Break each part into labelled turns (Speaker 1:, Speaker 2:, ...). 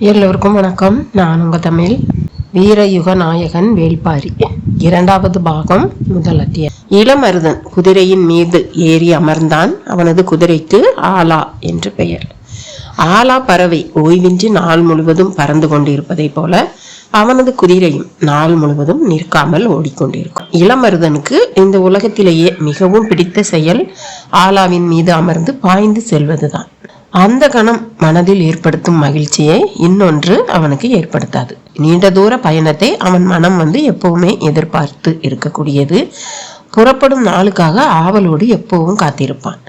Speaker 1: எல்லோருக்கும் வணக்கம். நான் உங்கள் தமிழ் வீரயுக நாயகன் வேள்பாரி. இரண்டாவது பாகம், முதல் அத்தியாயம். இளமருதன் குதிரையின் மீது ஏறி அமர்ந்தான். அவனது குதிரைக்கு ஆலா என்று பெயர். ஆலா பறவை ஓய்வின்றி நாள் முழுவதும் பறந்து கொண்டிருப்பதை போல அவனது குதிரையும் நாள் முழுவதும் நிற்காமல் ஓடிக்கொண்டிருக்கும். இளமருதனுக்கு இந்த உலகத்திலேயே மிகவும் பிடித்த செயல் ஆலாவின் மீது அமர்ந்து பாய்ந்து செல்வதுதான். அந்த கணம் மனதில் ஏற்படுத்தும் மகிழ்ச்சியை இன்னொன்று அவனுக்கு ஏற்படுத்தாது. நீண்ட தூர பயணத்தை அவன் மனம் எப்பவுமே எதிர்பார்த்து இருக்கக்கூடியது. புறப்படும் நாளுக்காக ஆவலோடு எப்பவும் காத்திருப்பான்.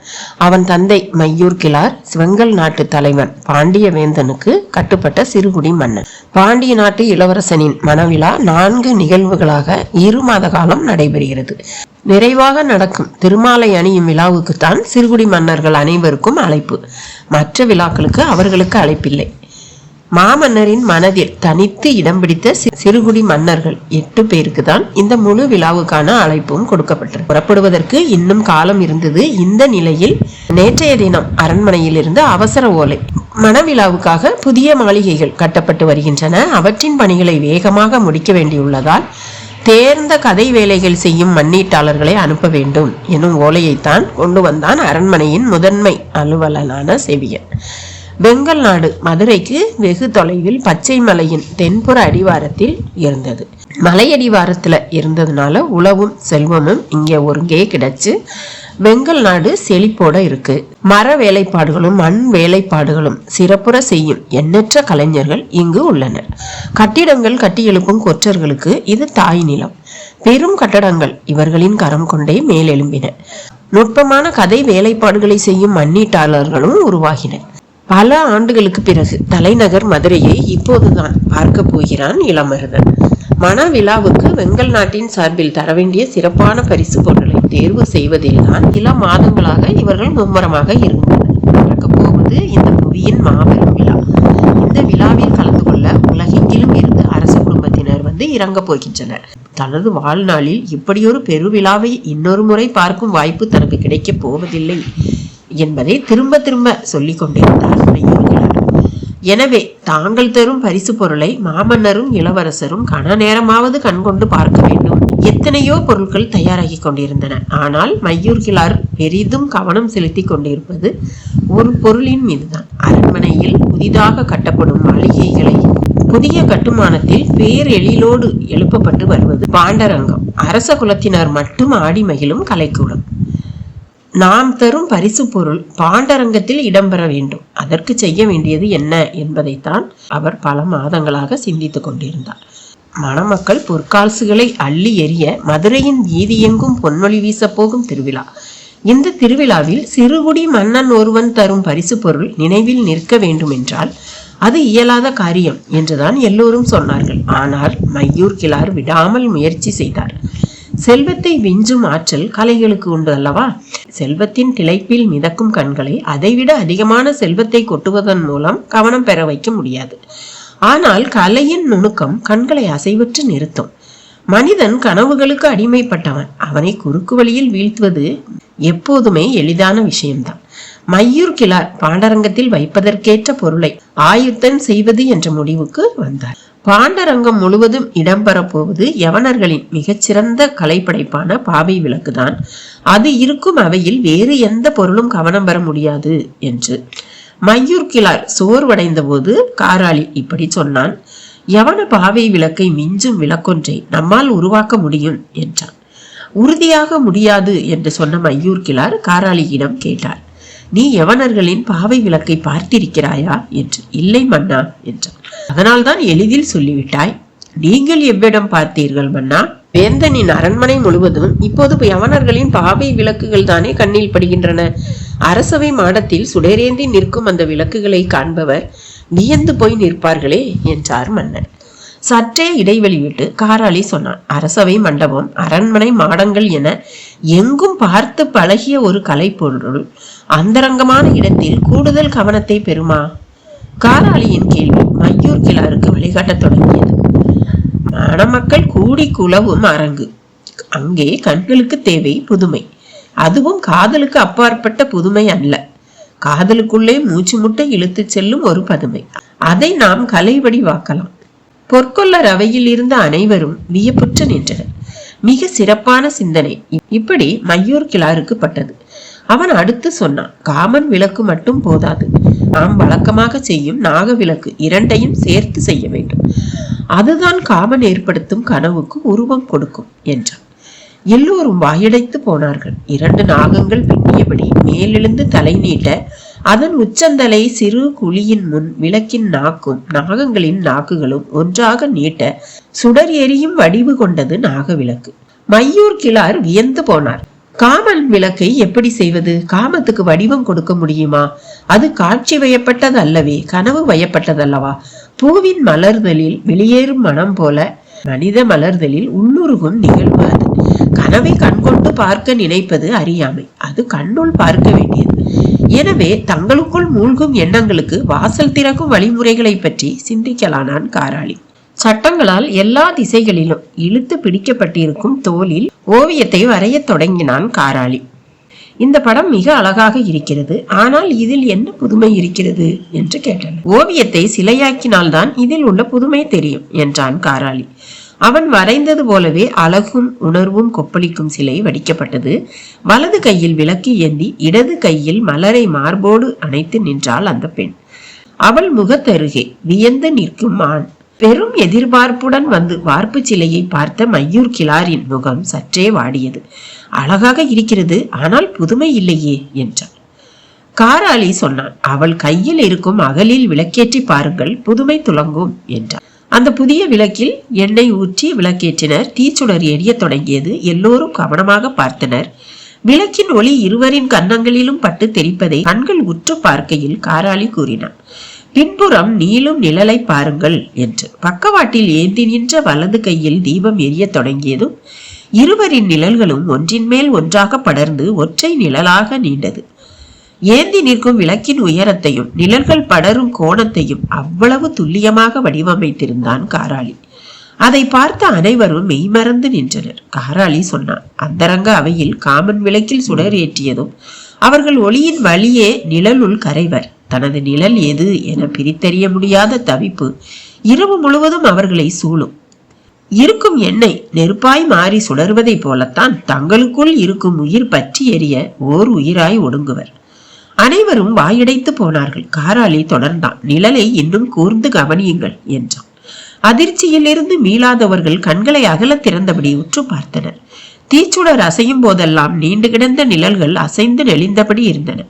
Speaker 1: அவன் தந்தை மையூர் கிழார் வெங்கல் நாட்டு தலைவன் பாண்டிய வேந்தனுக்கு கட்டுப்பட்ட சிறுகுடி மன்னன். பாண்டிய நாட்டு இளவரசனின் மணவிழா 4 நிகழ்வுகளாக 2 மாத காலம் நடைபெறுகிறது. நிறைவாக நடக்கும் திருமாலை அணியும் விழாவுக்குத்தான் சிறுகுடி மன்னர்கள் அனைவருக்கும் அழைப்பு. மற்ற விழாக்களுக்கு அவர்களுக்கு அழைப்பில்லை. மாமன்னரின் மனதில் தனித்து இடம் பிடித்த சிறுகுடி மன்னர்கள் 8 பேருக்கு தான் இந்த முழு விழாவுக்கான அழைப்பும் கொடுக்கப்பட்டது. புறப்படுவதற்கு இன்னும் காலம் இருந்தது. இந்த நிலையில் நேற்றைய தினம் அரண்மனையில் இருந்து அவசர ஓலை. மணவிழாவுக்காக புதிய மாளிகைகள் கட்டப்பட்டு வருகின்றன. அவற்றின் பணிகளை வேகமாக முடிக்க வேண்டியுள்ளதால் தேர்ந்த கதை வேலைகள் செய்யும் மண்ணீட்டாளர்களை அனுப்ப வேண்டும் எனும் ஓலையைத்தான் கொண்டு வந்தான் அரண்மனையின் முதன்மை அலுவலனான செவியன். வெங்கல் நாடு மதுரைக்கு வெகு தொலைவில் பச்சை மலையின் தென்புற அடிவாரத்தில் இருந்தது. மலையடிவாரத்துல இருந்ததுனால உழவும் செல்வமும் இங்கே ஒருங்கே கிடைச்சு வெங்கல் நாடு செழிப்போட இருக்கு. மர வேலைப்பாடுகளும் மண் வேலைப்பாடுகளும் சிறப்புற செய்யும் எண்ணற்ற கலைஞர்கள் இங்கு உள்ளனர். கட்டிடங்கள் கட்டி எழுப்பும் கொற்றர்களுக்கு இது தாய் நிலம். பெரும் கட்டடங்கள் இவர்களின் கரம் கொண்டே மேலெழும்பின. நுட்பமான கதை வேலைப்பாடுகளை செய்யும் மண்ணீட்டாளர்களும் உருவாகினர். பல ஆண்டுகளுக்கு பிறகு தலைநகர் மதுரையை இப்போதுதான் பார்க்க போகிறான் இளமருதன். மணவிழாவுக்கு வெங்கல் நாட்டின் சார்பில் தர வேண்டிய சிறப்பான பரிசு பொருட்களை தேர்வு செய்வதில் தான் சில மாதங்களாக இவர்கள் மும்முரமாக இருந்தனர். நடக்க போவது இந்த புவியின் மாபெரும் விழா. இந்த விழாவில் கலந்து கொள்ள உலகெங்கிலும் இருந்து அரச குடும்பத்தினர் இறங்க போகின்றனர். தனது வாழ்நாளில் இப்படியொரு பெருவிழாவை இன்னொரு முறை பார்க்கும் வாய்ப்பு தனக்கு கிடைக்க போவதில்லை என்பதை திரும்ப திரும்ப சொல்லிக் கொண்டிருந்தார் மையூர் கிழார். எனவே தாங்கள் தரும் பரிசு பொருளை மாமன்னரும் இளவரசரும் கன நேரமாவது கண்கொண்டு பார்க்க வேண்டும். எத்தனையோ பொருட்கள் தயாராகி கொண்டிருந்தன. ஆனால் மையூர் கிழார் பெரிதும் கவனம் செலுத்தி கொண்டிருப்பது ஒரு பொருளின் மீதுதான். அரண்மனையில் புதிதாக கட்டப்படும் மாளிகைகளை புதிய கட்டுமானத்தில் பேரெழிலோடு எழுப்பப்பட்டு வருவது பாண்டரங்கம். அரச குலத்தினர் மட்டும் ஆடி மகிழும் கலைக்கூடம். நாம் தரும் பரிசு பொருள் பாண்டரங்கத்தில் இடம்பெற வேண்டும். அதற்கு செய்ய வேண்டியது என்ன என்பதைத்தான் அவர் பல மாதங்களாக சிந்தித்துக் கொண்டிருந்தார். மணமக்கள் பொற்காசுகளை அள்ளி எறிய மதுரையின் வீதி எங்கும் பொன்மொழி வீச போகும் திருவிழா. இந்த திருவிழாவில் சிறுகுடி மன்னன் ஒருவன் தரும் பரிசு பொருள் நினைவில் நிற்க வேண்டும் என்றால் அது இயலாத காரியம் என்றுதான் எல்லோரும் சொன்னார்கள். ஆனால் மையூர் கிழார் விடாமல் முயற்சி செய்தார். செல்வத்தை விஞ்சும் ஆற்றல் கலைகளுக்கு உண்டு அல்லவா? செல்வத்தின் திளைப்பில் மிதக்கும் கண்களை அதைவிட அதிகமான செல்வத்தை கொட்டுவதன் மூலம் கவனம் பெற வைக்க முடியாது. ஆனால் கலையின் நுணுக்கம் கண்களை அசைவற்று நிறுத்தும். மனிதன் கனவுகளுக்கு அடிமைப்பட்டவன். அவனை குறுக்கு வழியில் வீழ்த்துவது எப்போதுமே எளிதான விஷயம்தான். மையூர் கிழார் பாண்டரங்கத்தில் வைப்பதற்கேற்ற பொருளை ஆயுத்தம் செய்வது என்ற முடிவுக்கு வந்தார். பாண்டரங்கம் முழுவதும் இடம்பெறப் போவது யவனர்களின் மிகச்சிறந்த கலைப்படைப்பான பாவை விளக்குதான். அது இருக்கும் அவையில் வேறு எந்த பொருளும் கவனம் பெற முடியாது என்று மையூர் கிழார் சோர்வடைந்த போது காராளி இப்படி சொன்னான். யவன பாவை விளக்கை மிஞ்சும் விளக்கொன்றை நம்மால் உருவாக்க முடியும் என்றான். உறுதியாக முடியாது என்று சொன்ன மையூர் கிழார் காராளியிடம் கேட்டார், நீ யவனர்களின் பாவை விளக்கை பார்த்திருக்கிறாயா என்று. இல்லை மன்னா என்றான். அதனால்தான் எளிதில் சொல்லிவிட்டாய். நீங்கள் எவ்விடம் பார்த்தீர்கள் மன்னா? வேந்தனின் அரண்மனை முழுவதும் இப்போது யவனர்களின் பாவை விளக்குகள் தானே கண்ணில் படுகின்றன. அரசவை மாடத்தில் சுடரேந்தி நிற்கும் அந்த விளக்குகளை காண்பவர் வியந்து போய் நிற்பார்களே என்றார் மன்னர். சற்றே இடைவெளி விட்டு காராளி சொன்னான், அரசவை மண்டபம், அரண்மனை மாடங்கள் என எங்கும் பார்த்து பழகிய ஒரு கலைப்பொருள் அந்தரங்கமான இடத்தில் கூடுதல் கவனத்தை பெறுமா? காராளியின் கேள்வி மையூர் கிழாருக்கு வழிகாட்ட தொடங்கியது. மணமக்கள் கூடி குலவும் அரங்கு. அங்கே கண்களுக்கு தேவை புதுமை. அதுவும் காதலுக்கு அப்பாற்பட்ட புதுமை அல்ல. காதலுக்குள்ளே மூச்சு முட்டை இழுத்து செல்லும் ஒரு பதுமை. அதை நாம் கலைவடிவாக்கலாம். பொற்கொல்லர் அவையில் இருந்த அனைவரும் வியப்புற்று நின்றனர். மிக சிறப்பான சிந்தனை இப்படி மையூர் கிழாருக்கு பட்டது. அவன் அடுத்து சொன்னான், காமன் விளக்கு மட்டும் போதாது, நாம் வழக்கமாக செய்யும் நாக விளக்கு இரண்டையும் சேர்த்து செய்ய வேண்டும். அதுதான் காமன் ஏற்படுத்தும் கனவுக்கு உருவம் கொடுக்கும் என்றான். எல்லோரும் வாயடைத்து போனார்கள். 2 நாகங்கள் பின்னியபடி மேலெழுந்து தலை நீட்ட அதன் உச்சந்தலை சிறு குழியின் முன் விளக்கின் நாக்கும் நாகங்களின் நாக்குகளும் ஒன்றாக நீட்ட சுடர் எரியும் வடிவு கொண்டது நாக விளக்கு. மையூர் கிழார் வியந்து போனார். காமன் விளக்கை எப்படி செய்வது? காமத்துக்கு வடிவம் கொடுக்க முடியுமா? அது காட்சி வயப்பட்டது அல்லவே, கனவு வயப்பட்டதல்லவா? பூவின் மலர்தலில் வெளியேறும் மனம் போல மனித மலர்தலில் உள்ளுருகும் நிகழ்வு அது. கனவை கண்கொண்டு பார்க்க நினைப்பது அறியாமை, அது கண்ணுள் பார்க்க வேண்டியது. எனவே தங்களுக்குள் மூழ்கும் எண்ணங்களுக்கு வாசல் திறக்கும் வழிமுறைகளை பற்றி சிந்திக்கலானான் காராளி. சட்டங்களால் எல்லா திசைகளிலும் இழுத்து பிடிக்கப்பட்டிருக்கும் தோலில் ஓவியத்தை வரைய தொடங்கினான் காராளி. இந்த படம் மிக அழகாக இருக்கிறது, ஆனால் இதில் என்ன புதுமை இருக்கிறது என்று கேட்டான். ஓவியத்தை சிலையாக்கினால்தான் இதில் உள்ள புதுமை தெரியும் என்றான் காராளி. அவன் வரைந்தது போலவே அழகும் உணர்வும் கொப்பளிக்கும் சிலை வடிக்கப்பட்டது. வலது கையில் விளக்கு ஏந்தி இடது கையில் மலரை மார்போடு அணைத்து நின்றாள் அந்த பெண். அவள் முகத்தருகே வியந்து நிற்கும் ஆண். பெரும் எதிர்பார்ப்புடன் வந்து வார்ப்பு சிலையை பார்த்த மையூர் கிழாரின் முகம் சற்றே வாடியது. அழகாக இருக்கிறது, ஆனால் புதுமை இல்லையே என்றாள். காராளி சொன்னான், அவள் கையில் இருக்கும் அகலில் விளக்கேற்றி பாருங்கள், புதுமை துலங்கும் என்றார். அந்த புதிய விளக்கில் எண்ணெய் ஊற்றி விளக்கேற்றினர். தீச்சுடர் எரிய தொடங்கியது. எல்லோரும் கவனமாக பார்த்தனர். விளக்கின் ஒளி இருவரின் கன்னங்களிலும் பட்டு தெரிப்பதை கண்கள் உற்று பார்க்கையில் காராளி கூறினான், பின்புறம் நீளும் நிழலை பாருங்கள் என்று. பக்கவாட்டில் ஏந்தி நின்ற வலது கையில் தீபம் எரிய தொடங்கியதும் இருவரின் நிழல்களும் ஒன்றின் மேல் ஒன்றாக படர்ந்து ஒற்றை நிழலாக நீண்டது. ஏந்தி நிற்கும் விளக்கின் உயரத்தையும் நிழல்கள் படரும் கோணத்தையும் அவ்வளவு துல்லியமாக வடிவமைத்திருந்தான் காராளி. அதை பார்த்த அனைவரும் மெய்மறந்து நின்றனர். காராளி சொன்னான், அந்தரங்க அவையில் காமன் விளக்கில் சுடர் ஏற்றியதும் அவர்கள் ஒளியின் வழியே நிழலுள் கரைவர். தனது நிழல் எது என பிரித்தறிய முடியாத தவிப்பு இரவு முழுவதும் அவர்களை சூழும். இருக்கும் எண்ணெய் நெருப்பாய் மாறி சுடர்வதை போலத்தான் தங்களுக்குள் இருக்கும் உயிர் பற்றி எரிய ஓர் உயிராய் ஒடுங்குவர். அனைவரும் வாயடைத்து போனார்கள். காராளி தொடர்ந்தான், நிழலை இன்னும் கூர்ந்து கவனியுங்கள் என்றான். அதிர்ச்சியிலிருந்து மீளாதவர்கள் கண்களை அகல திறந்தபடி உற்று பார்த்தனர். தீச்சுடர் அசையும் போதெல்லாம் நீண்டு கிடந்த நிழல்கள் அசைந்து நெளிந்தபடி இருந்தன.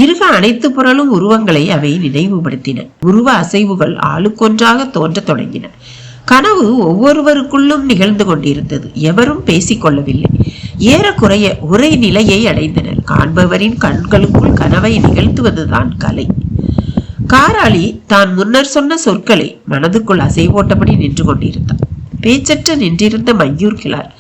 Speaker 1: இருக அனைத்து புரளும் உருவங்களை அவை நினைவுபடுத்தின. உருவ அசைவுகள் ஆளுக்கொன்றாக தோன்ற தொடங்கின. கனவு ஒவ்வொருவருக்குள்ளும் நிகழ்ந்து கொண்டிருந்தது. எவரும் பேசிக்கொள்ளவில்லை. ஏறக்குறைய ஒரே நிலையை அடைந்தனர். காண்பவரின் கண்களுக்குள் கனவை நிகழ்த்துவதுதான் கலை. காராளி தான் முன்னர் சொன்ன சொற்களை மனதுக்குள் அசைவோட்டபடி நின்று கொண்டிருந்தார். பேச்சற்று நின்றிருந்த மையூர் கிழார்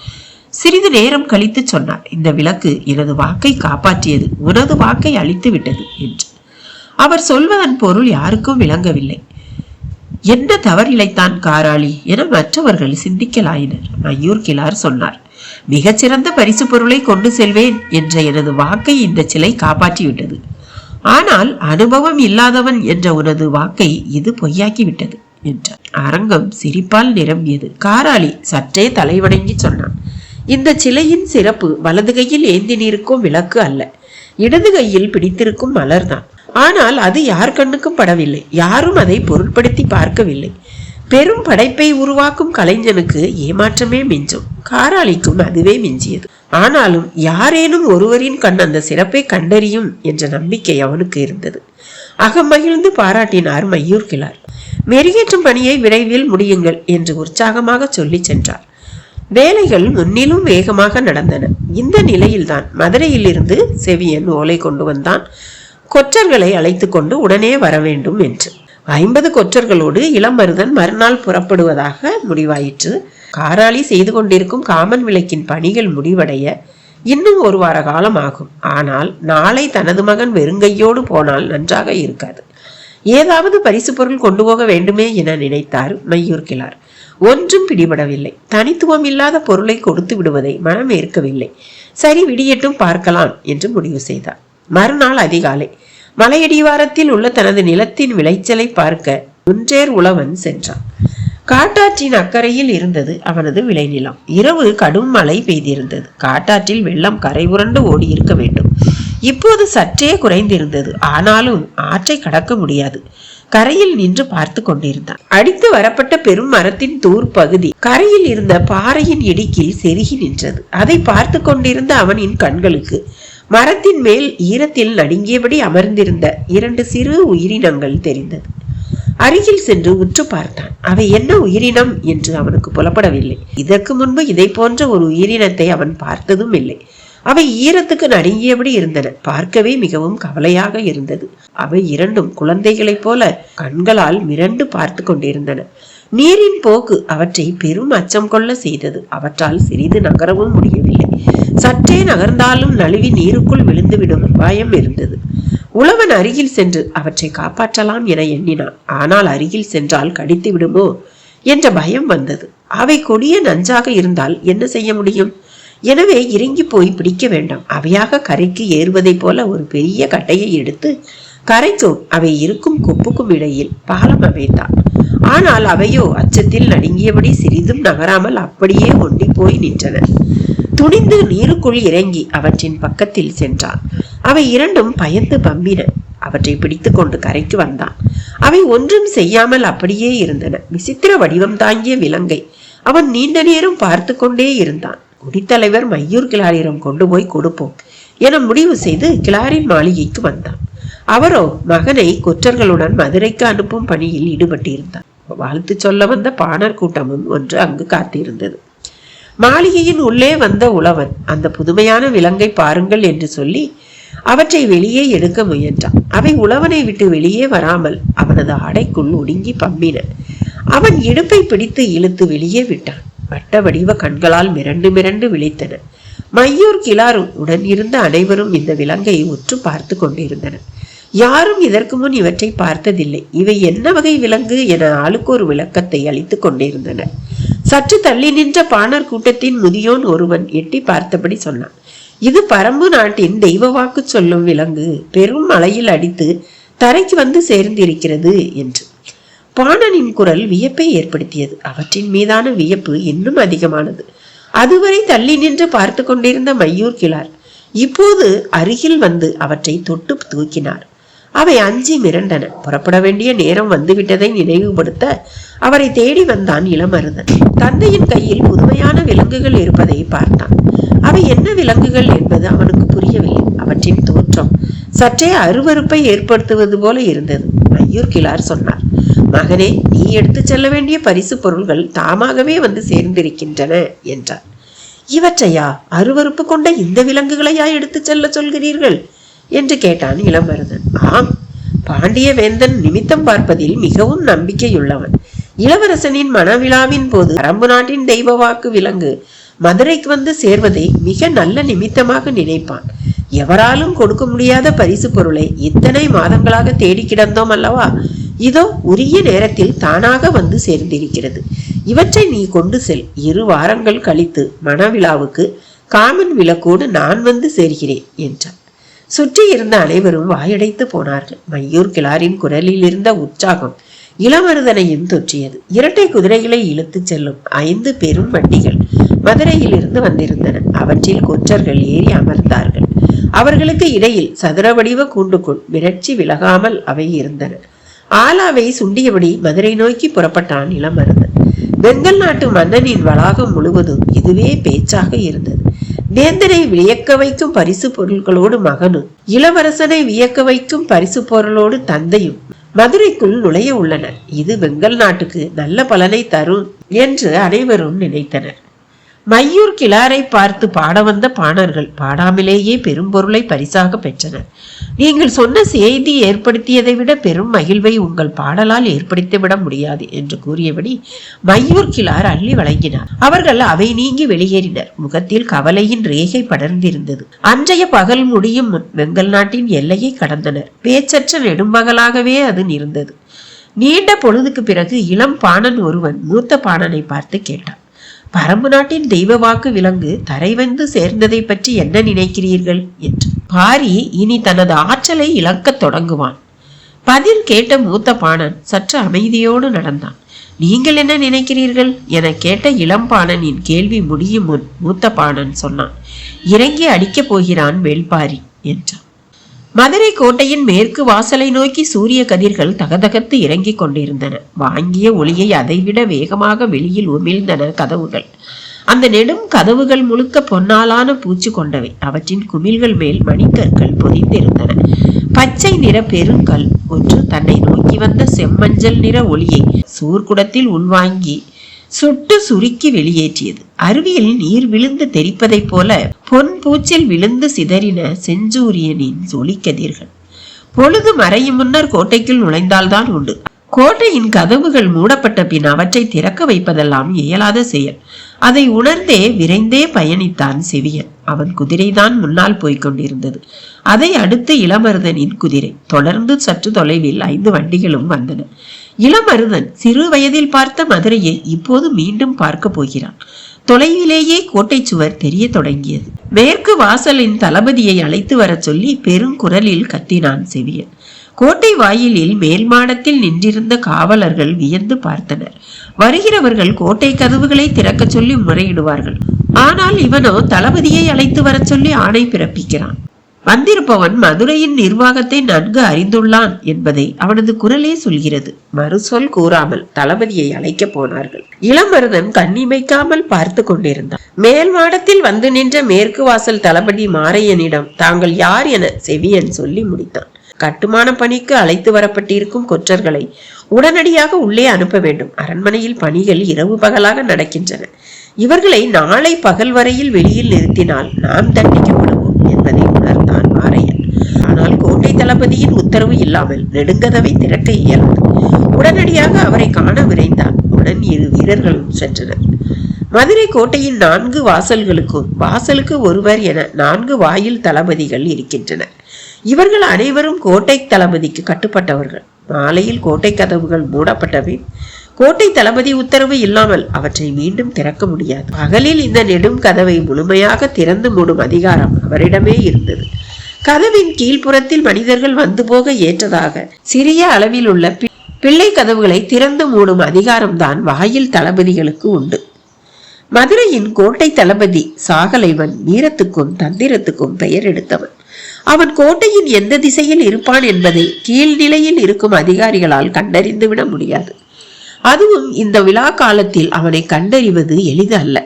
Speaker 1: சிறிது நேரம் கழித்து சொன்னார், இந்த விளக்கு எனது வாக்கை காப்பாற்றியது, உனது வாக்கை அழித்து விட்டது என்று. அவர் சொல்வதன் பொருள் யாருக்கும் விளங்கவில்லை. என்ன தவறிழைத்தான் காராளி என மற்றவர்கள் சிந்திக்கலாயினர். மையூர் கிழார் சொன்னார், மிகச்சிறந்த பரிசு பொருளை கொண்டு செல்வேன் என்ற எனது வாக்கை இந்த சிலை காப்பாற்றிவிட்டது. ஆனால் அனுபவம் இல்லாதவன் என்ற உனது வாக்கை இது பொய்யாக்கிவிட்டது என்றார். அரங்கம் சிரிப்பால் நிரம்பியது. காராளி சற்றே தலைவணங்கி சொன்னான், இந்த சிலையின் சிறப்பு வலது கையில் ஏந்தி நிற்கும் விளக்கு அல்ல, இடது கையில் பிடித்திருக்கும் மலர்தான். ஆனால் அது யார் கண்ணுக்கும் படவில்லை. யாரும் அதை பொருட்படுத்தி பார்க்கவில்லை. பெரும் படைப்பை உருவாக்கும் கலைஞனுக்கு ஏமாற்றமே மிஞ்சும். காராளிக்கும் அதுவே மிஞ்சியது. ஆனாலும் யாரேனும் ஒருவரின் கண் அந்த சிறப்பை கண்டறியும் என்ற நம்பிக்கை அவனுக்கு இருந்தது. அகமகிழ்ந்து பாராட்டினார் மையூர் கிழார். மெருகேற்றும் பணியை விரைவில் முடியுங்கள் என்று உற்சாகமாக சொல்லி சென்றார். வேலைகள் முன்னிலும் வேகமாக நடந்தன. இந்த நிலையில்தான் மதுரையிலிருந்து செவியன் ஓலை கொண்டு வந்தான், கொற்றர்களை அழைத்து கொண்டு உடனே வர வேண்டும் என்று. 50 கொற்றர்களோடு இளமருதன் மறுநாள் புறப்படுவதாக முடிவாயிற்று. காராளி செய்து கொண்டிருக்கும் காமன் விளக்கின் பணிகள் முடிவடைய இன்னும் 1 வார காலம் ஆகும். ஆனால் நாளை தனது மகன் வெறுங்கையோடு போனால் நன்றாக இருக்காது. ஏதாவது பரிசு பொருள் கொண்டு போக வேண்டுமே என நினைத்தார் மையூர் கிழார். ஒன்றும் பிடிபடவில்லை. தனித்துவம் இல்லாத பொருளை கொடுத்து விடுவதை மனம் ஏற்கவில்லை. சரி, விடியட்டும் பார்க்கலாம் என்று முடிவு செய்தார். மறுநாள் அதிகாலை மலையடிவாரத்தில் உள்ள தனது நிலத்தின் விளைச்சலை பார்க்க ஒன்றேர் உழவன் சென்றான். காட்டாற்றின் அக்கறையில் இருந்தது அவனது விளைநிலம். இரவு கடும் மழை பெய்திருந்தது. காட்டாற்றில் வெள்ளம் கரை புரண்டு ஓடி இருக்க வேண்டும். இப்போது சற்றே குறைந்திருந்தது. ஆனாலும் ஆற்றை கடக்க முடியாது. கரையில் நின்று பார்த்து கொண்டிருந்தான். அடித்து வரப்பட்ட பெரும் மரத்தின் தூர் பகுதி கரையில் இருந்த பாறையின் இடுக்கில் செருகி நின்றது. அதை பார்த்து கொண்டிருந்த அவனின் கண்களுக்கு மரத்தின் மேல் ஈரத்தில் நடுங்கியபடி அமர்ந்திருந்த 2 சிறு உயிரினங்கள் தெரிந்தது. அருகில் சென்று உற்று பார்த்தான். அவை என்ன உயிரினம் என்று அவனுக்கு புலப்படவில்லை. இதற்கு முன்பு இதை போன்ற ஒரு உயிரினத்தை அவன் பார்த்ததும் இல்லை. அவை ஈரத்துக்கு நடுங்கியபடி இருந்தன. பார்க்கவே மிகவும் கவலையாக இருந்தது. அவை 2ம் குழந்தைகளைப் போல கண்களால் மிரண்டு பார்த்து கொண்டிருந்தன. நீரின் போக்கு அவற்றை பெரும் அச்சம் கொள்ள செய்தது. அவற்றால் சிறிது நகரவும் முடியவில்லை. சற்றே நகர்ந்தாலும் நழுவி நீருக்குள் விழுந்துவிடும் அபாயம் இருந்தது. உழவன் அருகில் சென்று அவற்றை காப்பாற்றலாம் என எண்ணினான். ஆனால் அருகில் சென்றால் கடித்து விடுமோ என்ற பயம் வந்தது. அவை கொடிய நஞ்சாக இருந்தால் என்ன செய்ய முடியும்? எனவே இறங்கி போய் பிடிக்க வேண்டாம். அவையாக கரைக்கு ஏறுவதை போல ஒரு பெரிய கட்டையை எடுத்து கரைக்கும் அவை இருக்கும் கொப்புக்கும் இடையில் பாலம் அமைத்தான். ஆனால் அவையோ அச்சத்தில் நடுங்கியபடி சிறிதும் நகராமல் அப்படியே ஒண்டி போய் நின்றன. துணிந்து நீருக்குள் இறங்கி அவற்றின் பக்கத்தில் சென்றான். அவை 2ம் பயந்து பம்பின. அவற்றை பிடித்து கொண்டு கரைக்கு வந்தான். அவை ஒன்றும் செய்யாமல் அப்படியே இருந்தன. விசித்திர வடிவம் தாங்கிய விலங்கை அவன் நீண்ட நேரம் பார்த்து கொண்டே இருந்தான். குடித்தலைவர் மையூர் கிளாரிடம் கொண்டு போய் கொடுப்போம் என முடிவு செய்து கிளாரின் மாளிகைக்கு வந்தான். அவரோ மகனை கொற்றர்களுடன் மதுரைக்கு அனுப்பும் பணியில் ஈடுபட்டிருந்தார். வாழ்த்து சொல்ல வந்த பாணர் கூட்டமும் ஒன்று அங்கு காத்திருந்தது. மாளிகையின் உள்ளே வந்த உழவன் அந்த புதுமையான விலங்கை பாருங்கள் என்று சொல்லி அவற்றை வெளியே எடுக்க முயன்றான். அவை உழவனை விட்டு வெளியே வராமல் அவனது ஆடைக்குள் ஒடுங்கி பம்பின. அவன் இடுப்பை பிடித்து இழுத்து வெளியே விட்டான். வட்ட வடிவ கண்களால் மிரண்டு மிரண்டு விழித்தன. மையூர் கிளாரும் உடன் இருந்த அனைவரும் இந்த விலங்கை உற்று பார்த்து கொண்டிருந்தனர். யாரும் இதற்கு முன் இவற்றை பார்த்ததில்லை. இவை என்ன வகை விலங்கு என ஆளுக்கு ஒரு விளக்கத்தை அளித்துக் கொண்டிருந்தனர். சற்று தள்ளி நின்ற பாணர் கூட்டத்தின் முதியோன் ஒருவன் எட்டி பார்த்தபடி சொன்னான், இது பரம்பு நாட்டின் தெய்வ வாக்கு சொல்லும் விலங்கு. பெரும் மழையில் அடித்து தரைக்கு வந்து சேர்ந்திருக்கிறது என்று. பாணனின் குரல் வியப்பை ஏற்படுத்தியது. அவற்றின் மீதான வியப்பு இன்னும் அதிகமானது. அதுவரை தள்ளி நின்று பார்த்து கொண்டிருந்த மையூர் கிளார் இப்போது அருகில் வந்து அவற்றை தொட்டு தூக்கினார். அவை அஞ்சி மிரண்டன. புறப்பட வேண்டிய நேரம் வந்துவிட்டதை நினைவுபடுத்த அவரை தேடி வந்தான் இளமருதன். தந்தையின் கையில் புதுமையான விலங்குகள் இருப்பதை பார்த்தான். அவை என்ன விலங்குகள் என்பது அவனுக்கு புரியவில்லை. அவற்றின் தோற்றம் சற்றே அருவருப்பை ஏற்படுத்துவது போல இருந்தது. மையூர் கிளார் சொன்னார், மகனே, நீ எடுத்து செல்ல வேண்டிய பரிசு பொருள்கள் தாமாகவே வந்து சேர்ந்திருக்கின்றன என்றார். இவற்றையா, அருவருப்பு கொண்ட இந்த விலங்குகளையா எடுத்து செல்ல சொல்கிறீர்கள் என்று கேட்டான் இளமருதன். ஆம், பாண்டிய வேந்தன் நிமித்தம் பார்ப்பதில் மிகவும் நம்பிக்கையுள்ளவன். இளவரசனின் மணவிழாவின் போது பரம்பு நாட்டின் தெய்வ வாக்கு விலங்கு மதுரைக்கு வந்து சேர்வதை மிக நல்ல நிமித்தமாக நினைப்பான். எவராலும் கொடுக்க முடியாத பரிசு பொருளை இத்தனை மாதங்களாக தேடி கிடந்தோம் அல்லவா? இதோ உரிய நேரத்தில் தானாக வந்து சேர்ந்திருக்கிறது. இவற்றை நீ கொண்டு செல். 2 வாரங்கள் கழித்து மணவிழாவுக்கு காமன் விளக்கோடு நான் வந்து சேர்கிறேன் என்றார். சுற்றி இருந்த அனைவரும் வாயடைத்து போனார்கள். மையூர் கிளாரின் குரலில் இருந்த உற்சாகம் இளமருதனையும் தொற்றியது. 2 குதிரைகளை இழுத்து செல்லும் 5 பெரும் வண்டிகள் மதுரையில் இருந்து வந்திருந்தன. அவற்றில் கொற்றர்கள் ஏறி அமர்ந்தார்கள். அவர்களுக்கு இடையில் சதுர வடிவ கூண்டுக்குள் மிரட்சி விலகாமல் அவை இருந்தன. ஆலாவை சுண்டியபடி மதுரை நோக்கி புறப்பட்டான் இளமருதன். வெங்கல் நாட்டு மன்னனின் வளாகம் முழுவதும் இதுவே பேச்சாக இருந்தது. வேந்தனை வியக்க வைக்கும் பரிசு பொருள்களோடு மகனும், இளவரசனை வியக்க வைக்கும் பரிசு பொருளோடு தந்தையும் மதுரைக்குள் நுழைய உள்ளனர். இது வெங்கல் நாட்டுக்கு நல்ல பலனை தரும் என்று அனைவரும் நினைத்தனர். மையூர் கிளாரை பார்த்து பாட வந்த பாணர்கள் பாடாமலேயே பெரும் பொருளை பரிசாக பெற்றனர். நீங்கள் சொன்ன செய்தி ஏற்படுத்தியதை விட பெரும் மகிழ்வை உங்கள் பாடலால் ஏற்படுத்திவிட முடியாது என்று கூறியபடி மையூர் கிளார் அள்ளி வழங்கினார். அவர்கள் அவை நீங்கி வெளியேறினர். முகத்தில் கவலையின் ரேகை படர்ந்திருந்தது. அன்றைய பகல் முடியும் முன் வெங்கல் நாட்டின் எல்லையை கடந்தனர். பேச்சற்ற நெடும்பகலாகவே அது இருந்தது. நீண்ட பொழுதுக்கு பிறகு இளம் பாணன் ஒருவன் மூத்த பாணனை பார்த்து கேட்டான், பரம்பு நாட்டின் தெய்வ வாக்கு விலங்கு தரை வந்து சேர்ந்ததை பற்றி என்ன நினைக்கிறீர்கள் என்று. பாரி இனி தனது ஆற்றலை இழக்க தொடங்குவான்.
Speaker 2: பதில் கேட்ட மூத்த பாணன் சற்று அமைதியோடு நடந்தான். நீங்கள் என்ன நினைக்கிறீர்கள் என கேட்ட இளம்பாணனின் கேள்வி முடியும் முன் மூத்த பாணன் சொன்னான், இறங்கி அடிக்கப் போகிறான் வேள்பாரி என்றான். மதுரை கோட்டையின் மேற்கு வாசலை நோக்கி சூரிய கதிர்கள் தகதகத்து இறங்கிக் கொண்டிருந்தன. வாங்கிய ஒளியை அதைவிட வேகமாக வெளியில் உமிழ்ந்தன கதவுகள். அந்த நெடும் கதவுகள் முழுக்க பொன்னாலான பூச்சு கொண்டவை. அவற்றின் குமிழ்கள் மேல் மணிக்கற்கள் பொதிந்திருந்தன. பச்சை நிற பெருங்கல் ஒன்று தன்னை நோக்கி வந்த செம்மஞ்சள் நிற ஒளியை சூர்குடத்தில் உள்வாங்கி சுட்டு சுருக்கி வெளியேற்றியது. அருவியில் நீர் விழுந்து தெரிப்பதைப் போல பொன் பூச்சில் விழுந்து சிதறின செஞ்சூரியனின் ஒளிக்கதிர்கள். பொழுது மறையும் முன்னர் கோட்டைக்குள் நுழைந்தால்தான் உண்டு. கோட்டையின் கதவுகள் மூடப்பட்ட பின் அவற்றை திறக்க வைப்பதெல்லாம் இயலாத செயல். அதை உணர்ந்தே விரைந்தே பயணித்தான் செவியன். அவன் குதிரைதான் முன்னால் போய்கொண்டிருந்தது. அதை அடுத்து இளமருதனின் குதிரை. தொடர்ந்து சற்று தொலைவில் 5 வண்டிகளும் வந்தன. இளமருதன் சிறு வயதில் பார்த்த மதுரையை இப்போது மீண்டும் பார்க்க போகிறான். தொலைவிலேயே கோட்டை சுவர் தெரிய தொடங்கியது. மேற்கு வாசலின் தளபதியை அழைத்து வர சொல்லி பெருங்குரலில் கத்தினான் செவியன். கோட்டை வாயிலில் மேல் மாடத்தில் நின்றிருந்த காவலர்கள் வியந்து பார்த்தனர். வருகிறவர்கள் கோட்டை கதவுகளை திறக்க சொல்லி முறையிடுவார்கள். ஆனால் இவனோ தளபதியை அழைத்து வர சொல்லி ஆணை பிறப்பிக்கிறான். வந்திருப்பவன் மதுரையின் நிர்வாகத்தை நன்கு அறிந்துள்ளான் என்பதை அவனது குரலே சொல்கிறது. மறுசொல் கூறாமல் தளபதியை அழைக்க போனார்கள். இளமருதன் கண்ணிமைக்காமல் பார்த்து கொண்டிருந்தான். மேல் மாடத்தில் வந்து நின்ற மேற்கு வாசல் தளபதி மாரையனிடம் தாங்கள் யார் என செவியன் சொல்லி முடித்தான். கட்டுமான பணிக்கு அழைத்து வரப்பட்டிருக்கும் கொற்றர்களை உடனடியாக உள்ளே அனுப்ப வேண்டும். அரண்மனையில் பணிகள் இரவு பகலாக நடக்கின்றன. இவர்களை நாளை பகல் வரையில் வெளியில் நிறுத்தினால் நாம் தண்டிக்கப்படுவோம் என்பதை உணர்ந்தான் மாரையன். ஆனால் கோட்டை தளபதியின் உத்தரவு இல்லாமல் நெடுங்கதவை திறக்க இயலாது. உடனடியாக அவரை காண விரைந்தான். உடன் 2 வீரர்களும் சென்றனர். மதுரை கோட்டையின் 4 வாசல்களுக்கும் வாசலுக்கு ஒருவர் என 4 வாயில் தளபதிகள் இருக்கின்றனர். இவர்கள் அனைவரும் கோட்டை தளபதிக்கு கட்டுப்பட்டவர்கள். மாலையில் கோட்டை கதவுகள் மூடப்பட்டவை. கோட்டை தளபதி உத்தரவு இல்லாமல் அவற்றை மீண்டும் திறக்க முடியாது. பகலில் இந்த நெடும் கதவை முழுமையாக திறந்து மூடும் அதிகாரம் அவரிடமே இருந்தது. கதவின் கீழ்ப்புறத்தில் மனிதர்கள் வந்து போக ஏற்றதாக சிறிய அளவில் உள்ள பிள்ளை கதவுகளை திறந்து மூடும் அதிகாரம்தான் வாயில் தளபதிகளுக்கு உண்டு. மதுரையின் கோட்டை தளபதி சாகலைவன் வீரத்துக்கும் தந்திரத்துக்கும் பெயர் எடுத்தவன். அவன் கோட்டையின் எந்த திசையில் இருப்பான் என்பதை கீழ்நிலையில் இருக்கும் அதிகாரிகளால் கண்டறிந்து விட முடியாது. அதுவும் இந்த விழா காலத்தில் அவனை கண்டறிவது எளிது அல்ல.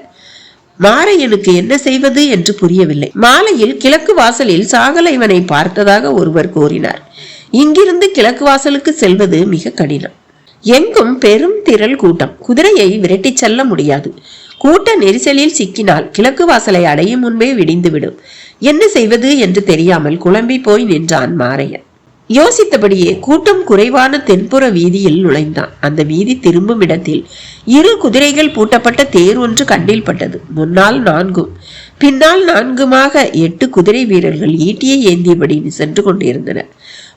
Speaker 2: மாரையனுக்கு என்ன செய்வது என்று புரியவில்லை. மாலையில் கிழக்கு வாசலில் சாகலைவனை பார்த்ததாக ஒருவர் கூறினார். இங்கிருந்து கிழக்கு வாசலுக்கு செல்வது மிக கடினம். எங்கும் பெரும் திரள் கூட்டம். குதிரையை விரட்டி செல்ல முடியாது. கூட்ட நெரிசலில் சிக்கினால் கிழக்கு வாசலை அடையும் முன்பே விடிந்துவிடும். என்ன செய்வது என்று தெரியாமல் குழம்பி போய் நின்றான் மாரையன். யோசித்தபடியே கூட்டம் குறைவான தென்புற வீதியில் நுழைந்தான். அந்த வீதி திரும்பும் இடத்தில் 2 குதிரைகள் பூட்டப்பட்ட தேர் ஒன்று கண்ணில் பட்டது. முன்னால் 4 பின்னால் 4 8 குதிரை வீரர்கள் ஈட்டியை ஏந்தியபடி சென்று கொண்டிருந்தனர்.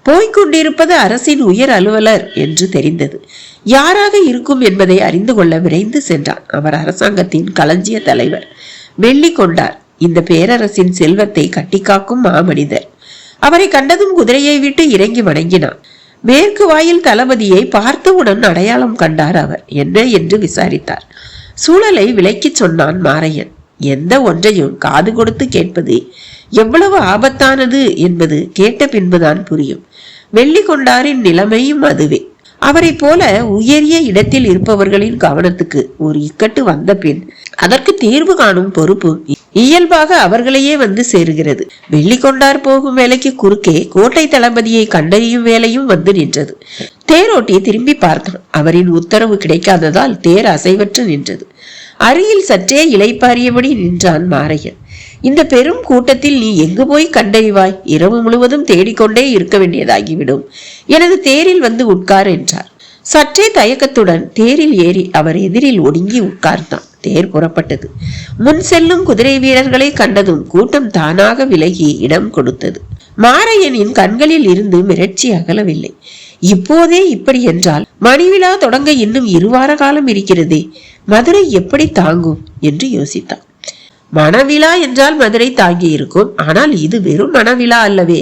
Speaker 2: போய்கொண்டிருப்பது அரசின் உயர் அலுவலர் என்று தெரிந்தது. யாராக இருக்கும் என்பதை அறிந்து கொள்ள விரைந்து சென்றான். அவர் அரசாங்கத்தின் களஞ்சிய தலைவர் வெள்ளி கொண்டார். இந்த பேரரசின் செல்வத்தை கட்டி காக்கும் மாமனிதர். அவரை கண்டதும் குதிரையை விட்டு இறங்கி வணங்கினான். மேற்கு வாயில் தளபதியை பார்த்தவுடன் அடையாளம் கண்டார் அவர். என்ன என்று விசாரித்தார். சூழலை விளக்கி சொன்னான் மாரையன். எந்த ஒன்றையும் காது கொடுத்து கேட்பது எவ்வளவு ஆபத்தானது என்பது கேட்ட பின்புதான் புரியும். வெள்ளி கொண்டாரின் நிலைமையும் அதுவே. அவரை போல உயரிய இடத்தில் இருப்பவர்களின் கவனத்துக்கு ஒரு இக்கட்டு வந்த பின் அதற்கு தீர்வு காணும் பொறுப்பு இயல்பாக அவர்களையே வந்து சேருகிறது. வெள்ளி கொண்டார் போகும் வேலைக்கு குறுக்கே கோட்டை தளபதியை கண்டறியும் வேலையும் வந்து நின்றது. தேரோட்டி திரும்பி பார்த்தான். அவரின் உத்தரவு கிடைக்காததால் தேர் அசைவற்று நின்றது. அருகில் சற்றே இளைப்பாரியபடி நின்றான் மாரையன். இந்த பெரும் கூட்டத்தில் நீ எங்கு போய் கண்டறிவாய்? இரவு முழுவதும் தேடிக்கொண்டே இருக்க வேண்டியதாகிவிடும். எனது தேரில் வந்து உட்கார் என்றார். சற்றே தயக்கத்துடன் தேரில் ஏறி அவர் எதிரில் ஒடுங்கி உட்கார்ந்தான். தேர் புறப்பட்டது. முன் செல்லும் குதிரை வீரர்களை கண்டதும் கூட்டம் தானாக விலகி இடம் கொடுத்தது. மாரையனின் கண்களில் இருந்து மிரட்சி அகலவில்லை. இப்போதே இப்படி என்றால் மணிவிழா தொடங்க இன்னும் 2 வார காலம் இருக்கிறதே, மதுரை எப்படி தாங்கும் என்று யோசித்தான். மணவிழா என்றால் மதுரை தாங்கி இருக்கும். ஆனால் இது வெறும் மணவிழா அல்லவே.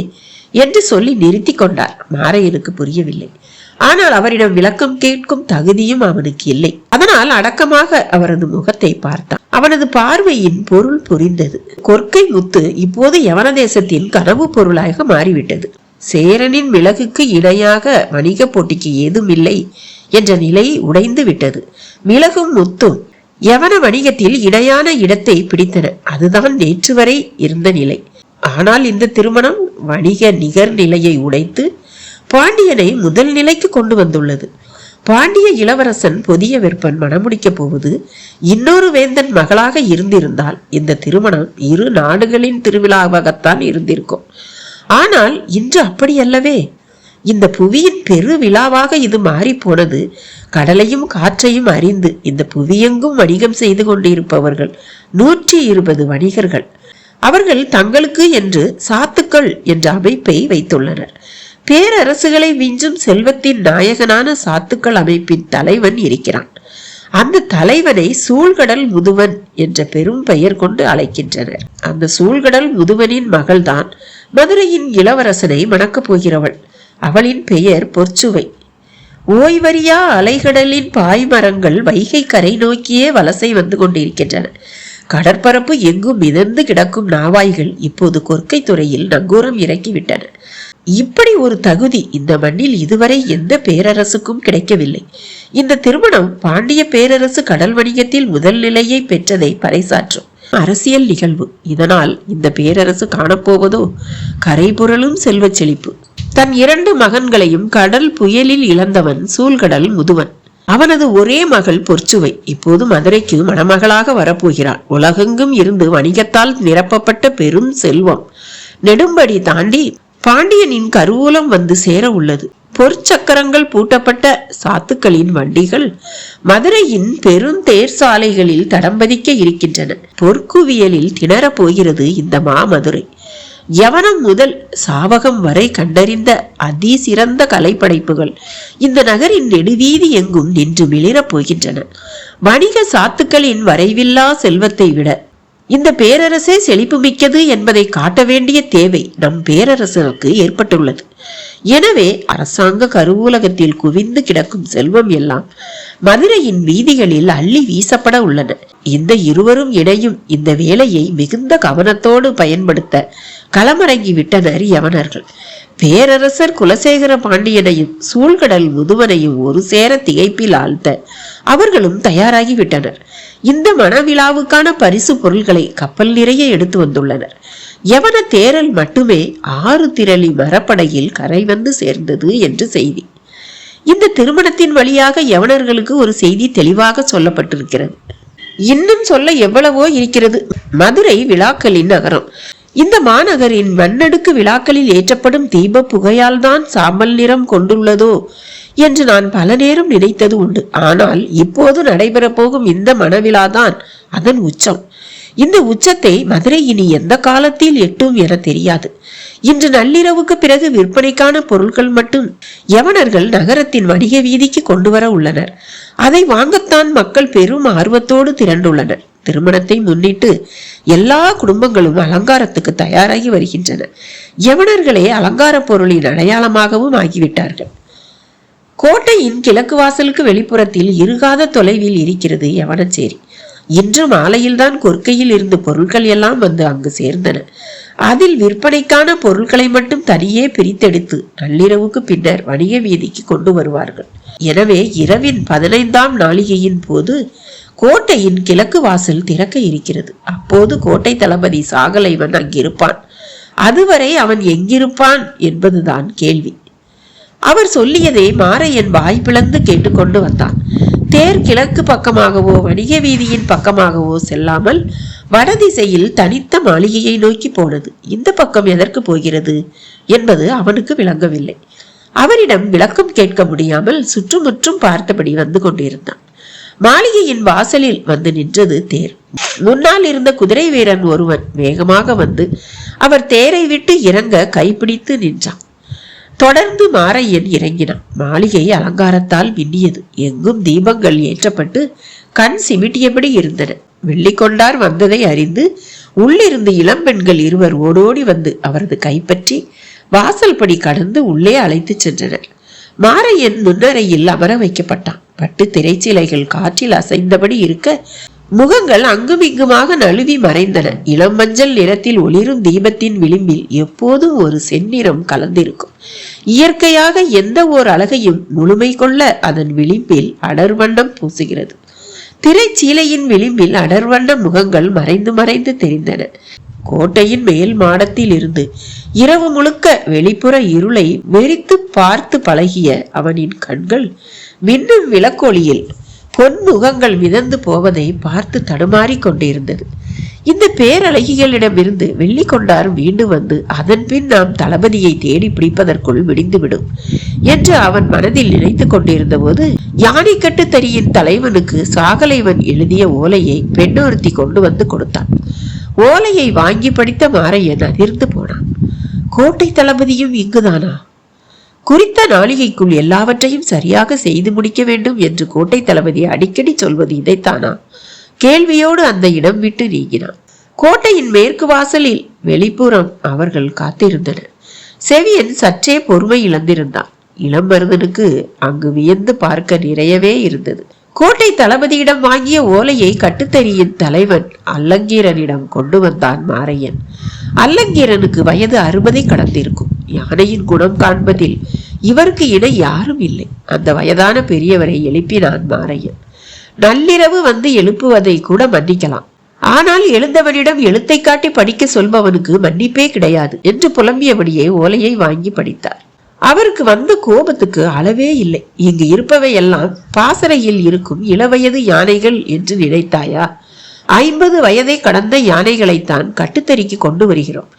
Speaker 2: என்று சொல்லி நிறுத்தி கொண்டார். மாரையனுக்கு புரியவில்லை. ஆனால் அவரிடம் விளக்கம் கேட்கும் தகுதியும் அவனுக்கு இல்லை. அதனால் அடக்கமாக அவரது முகத்தை பார்த்தான். அவனது பார்வையின் பொருள் புரிந்தது. கொற்கை முத்து இப்போது யவன தேசத்தின் கனவு பொருளாக மாறிவிட்டது. சேரனின் மிளகுக்கு இணையாக வணிக போட்டிக்கு ஏதும் இல்லை என்ற நிலை உடைந்து விட்டது. மிளகும் முத்தும் யவன வணிகத்தில் இணையான இடத்தை பிடித்தன. அதுதான் நேற்று வரை இருந்த நிலை. ஆனால் இந்த திருமணம் வணிக நிகர் நிலையை உடைத்து பாண்டியனை முதல் நிலைக்கு கொண்டு வந்துள்ளது. பாண்டிய இளவரசன் புதிய விற்பன் மணமுடிக்கப் போவது இன்னொரு வேந்தன் மகளாக இருந்திருந்தால் இந்த திருமணம் இரு நாடுகளின் திருவிழாவாகத்தான் இருந்திருக்கும். ஆனால் இன்று அப்படி அல்லவே. இந்த புவியின் பெரு விழாவாக இது மாறி போனது. கடலையும் காற்றையும் அறிந்து இந்த புவியெங்கும் வணிகம் செய்து கொண்டிருப்பவர்கள் 120 வணிகர்கள். அவர்கள் தங்களுக்கு என்று சாத்துக்கள் என்ற அமைப்பை வைத்துள்ளனர். பேரரசுகளை விஞ்சும் செல்வத்தின் நாயகனான சாத்துக்கள் அமைப்பின் தலைவன் இருக்கிறான். அந்த தலைவனை சூழ்கடல் முதுவன் என்ற பெரும் பெயர் கொண்டு அழைக்கின்றனர். அந்த சூழ்கடல் முதுவனின் மகள்தான் மதுரையின் இளவரசனை மணக்கப் போகிறவள். அவளின் பெயர் பொற்சுவை. ஓய்வறியா அலைகடலின் பாய்மரங்கள் வைகை கரை நோக்கியே வலசை வந்து கொண்டிருக்கின்றன. கடற்பரப்பு எங்கும் மிதந்து கிடக்கும் நாவாய்கள் இப்போது கொற்கை துறையில் நங்கூரம் இறக்கிவிட்டன. இப்படி ஒரு தகுதி இந்த மண்ணில் இதுவரை எந்த பேரரசுக்கும் கிடைக்கவில்லை. இந்த திருமணம் பாண்டிய பேரரசு கடல் வணிகத்தில் முதல் நிலையை பெற்றதை பறைசாற்றும் அரசியல் நிகழ்வு. இதனால் இந்த பேரரசு காணப்போவதோ கரை புரளும் செல்வ செழிப்பு. தன் 2 மகன்களையும் கடல் புயலில் இழந்தவன் சூழ்கடல் முதுவன். அவனது ஒரே மகள் பொற்சுவை இப்போது மதுரைக்கு மணமகளாக வரப்போகிறாள். உலகெங்கும் இருந்து வணிகத்தால் நிரப்பப்பட்ட பெரும் செல்வம் நெடும்படி தாண்டி பாண்டியனின் கருவூலம் வந்து சேர உள்ளது. பொற்சக்கரங்கள் பூட்டப்பட்ட சாத்துக்களின் வண்டிகள் மதுரையின் பெருந்தேர் சாலைகளில் தடம்பதிக்க இருக்கின்றன. பொற்குவியலில் திணறப் போகிறது இந்த மாமதுரை. யவனம் முதல் சாவகம் வரை கண்டறிந்த அதிசிறந்த கலைப்படைப்புகள் இந்த நகரின் நெடுவீதி எங்கும் நின்று மிளிரப் போகின்றன. வணிக சாத்துக்களின் வரைவில்லா செல்வத்தை விட இந்த பேரரசே செழிப்பு மிக்கது என்பதை காட்ட வேண்டிய தேவை நம் பேரரசனுக்கு ஏற்பட்டுள்ளது. எனவே அரசாங்க கருவூலகத்தில் குவிந்து கிடக்கும் செல்வம் எல்லாம் மதுரையின் வீதிகளில் அள்ளி வீசப்பட உள்ளன. இந்த இருவரும் இணையும் இந்த வேலையை மிகுந்த கவனத்தோடு பயன்படுத்த களமிறங்கி விட்டனர் யவனர்கள். பேரரசர் குலசேகர பாண்டியனையும் சூழ்கடல் முதுவனையும் ஒரு சேர திகைப்பில் ஆழ்த்த அவர்களும் தயாராகி விட்டனர். இந்த மணவிழாவுக்கான பரிசு பொருள்களை கப்பல் நிறைய எடுத்து வந்துள்ளனர். யவன தேரல் மட்டுமே 6 திரளி மரப்படையில் கரை வந்து சேர்ந்தது என்று செய்தி. இந்த திருமணத்தின் வழியாக யவனர்களுக்கு ஒரு செய்தி தெளிவாக சொல்லப்பட்டிருக்கிறது. இன்னும் சொல்ல எவ்வளவோ இருக்கிறது. மதுரை விழாக்களின் நகரம். இந்த மாநகரின் மண்ணடுக்கு விழாக்களில் ஏற்றப்படும் தீப புகையால் தான் சாம்பல் நிறம் கொண்டுள்ளதோ என்று நான் பல நேரம் நினைத்தது உண்டு. ஆனால் இப்போது நடைபெற போகும் இந்த மணவிழாதான் அதன் உச்சம். இந்த உச்சத்தை மதுரை இனி எந்த காலத்தில் எட்டும் என தெரியாது. இன்று நள்ளிரவுக்கு பிறகு விற்பனைக்கான பொருட்கள் மட்டும் யவனர்கள் நகரத்தின் வணிக வீதிக்கு கொண்டு வர உள்ளனர். அதை வாங்கத்தான் மக்கள் பெரும் ஆர்வத்தோடு திரண்டுள்ளனர். திருமணத்தை முன்னிட்டு எல்லா குடும்பங்களும் அலங்காரத்துக்கு தயாராகி வருகின்றன. யவனர்களே அலங்கார பொருளின் அடையாளமாகவும் ஆகிவிட்டார்கள். கோட்டையின் கிழக்கு வாசலுக்கு வெளிப்புறத்தில் இருகாத தொலைவில் இருக்கிறது யவனச்சேரி. இன்று மாலையில்தான் கொற்கையில் இருந்து பொருட்கள் எல்லாம் வந்து அங்கு சேர்ந்தன. அதில் விற்பனைக்கான பொருட்களை மட்டும் தனியே பிரித்தெடுத்து நள்ளிரவுக்கு பின்னர் வணிக வீதிக்கு கொண்டு வருவார்கள். எனவே இரவின் 15ஆம் நாளிகையின் போது கோட்டையின் கிழக்கு வாசல் திறக்க இருக்கிறது. அப்போது கோட்டை தளபதி சாகலைவன் அங்கிருப்பான். அதுவரை அவன் எங்கிருப்பான் என்பதுதான் கேள்வி. அவர் சொல்லியதை மாரையன் வாய் பிளந்து கேட்டுக்கொண்டு வந்தான். தேர் கிழக்கு பக்கமாகவோ வணிக வீதியின் பக்கமாகவோ செல்லாமல் வடதிசையில் தனித்த மாளிகையை நோக்கி போனது. இந்த பக்கம் எதற்கு போகிறது என்பது அவனுக்கு விளங்கவில்லை. அவரிடம் விளக்கம் கேட்க முடியாமல் சுற்றுமுற்றும் பார்த்தபடி வந்து கொண்டிருந்தான். மாளிகையின் வாசலில் வந்து நின்றது தேர். முன்னால் இருந்த குதிரை வீரன் ஒருவன் வேகமாக வந்து அவர் தேரை விட்டு இறங்க கைப்பிடித்து நின்றான். தொடர்ந்து மாரையன் இறங்கினான். மாளிகை அலங்காரத்தால் மின்னியது. எங்கும் தீபங்கள் ஏற்றப்பட்டு கண் சிமிட்டியபடி இருந்தன. வெள்ளிக்கொண்டார் வந்ததை அறிந்து உள்ளிருந்து இளம்பெண்கள் இருவர் ஓடோடி வந்து அவரது கைப்பற்றி வாசல் படி கடந்து உள்ளே அழைத்து சென்றனர். மாரையன் முன்னரையில் அமர வைக்கப்பட்டான். பட்டு திரைச்சீலைகள் காற்றில் அசைந்தபடி இருக்க முகங்கள் அங்குமிங்குமாக நழுவி மறைந்தன. இளம் மஞ்சள் நிறத்தில் ஒளிரும் தீபத்தின் விளிம்பில் எப்போதும் ஒரு செந்நிறம் கலந்திருக்கும். இயற்கையாக எந்த ஓர் அழகையும் முழுமை கொள்ள அதன் விளிம்பில் அடர்வண்ணம் பூசுகிறது. திரைச்சீலையின் விளிம்பில் அடர்வண்ண முகங்கள் மறைந்து மறைந்து தெரிந்தன. கோட்டையின் மேல் மாடத்தில் இருந்து இரவு முழுக்க வெளிப்புற இருளை வெறித்து பார்த்து பழகிய அவனின் கண்கள் மின்னும் விளக்கொளியில் பொன்முகங்கள் மிதந்து போவதை பார்த்து தடுமாறி கொண்டிருந்தது. இந்த பேரழகிகளிடமிருந்து வெள்ளி கொண்டார் மீண்டு வந்து அதன் பின் நாம் தளபதியை தேடி பிடிப்பதற்குள் விடிந்துவிடும் என்று அவன் மனதில் நினைத்து கொண்டிருந்த போது யானை கட்டுத்தறியின் தலைவனுக்கு சாகலைவன் எழுதிய ஓலையை பெண்ணொருத்தி கொண்டு வந்து கொடுத்தான். ஓலையை வாங்கி படித்த மாரையன் அதிர்ந்து போனான். கோட்டை தளபதியும் இங்குதானா? குறித்த நாளிகைக்குள் எல்லாவற்றையும் சரியாக செய்து முடிக்க வேண்டும் என்று கோட்டை தளபதி அடிக்கடி சொல்வது இதைத்தானா? கேள்வியோடு அந்த இடம் விட்டு நீங்கினான். கோட்டையின் மேற்கு வாசலில் வெளிப்புறம் அவர்கள் காத்திருந்தனர். செவியன் சற்றே பொறுமை இழந்திருந்தான். இளமருதனுக்கு அங்கு வியந்து பார்க்க நிறையவே இருந்தது. கோட்டை தளபதியிடம் வாங்கிய ஓலையை கட்டுத்தறியின் தலைவன் அல்லங்கீரனிடம் கொண்டு வந்தான் மாரையன். அல்லங்கீரனுக்கு வயது 60 கடந்திருக்கும். யானையின் குணம் காண்பதில் இவருக்கு இணை யாரும் இல்லை. அந்த வயதான பெரியவரை எழுப்பினான் மாரையன். நள்ளிரவு வந்து எழுப்புவதை கூட மன்னிக்கலாம், ஆனால் எழுந்தவனிடம் எழுத்தை காட்டி படிக்க சொல்பவனுக்கு மன்னிப்பே கிடையாது என்று புலம்பியபடியே ஓலையை வாங்கி படித்தார். அவருக்கு வந்த கோபத்துக்கு அளவே இல்லை. இங்கு இருப்பவை எல்லாம் பாசறையில் இருக்கும் இளவயது யானைகள் என்று நினைத்தாயா? 50 வயதை கடந்த யானைகளைத்தான் கட்டுத்தறிக்கு கொண்டு வருகிறோம்.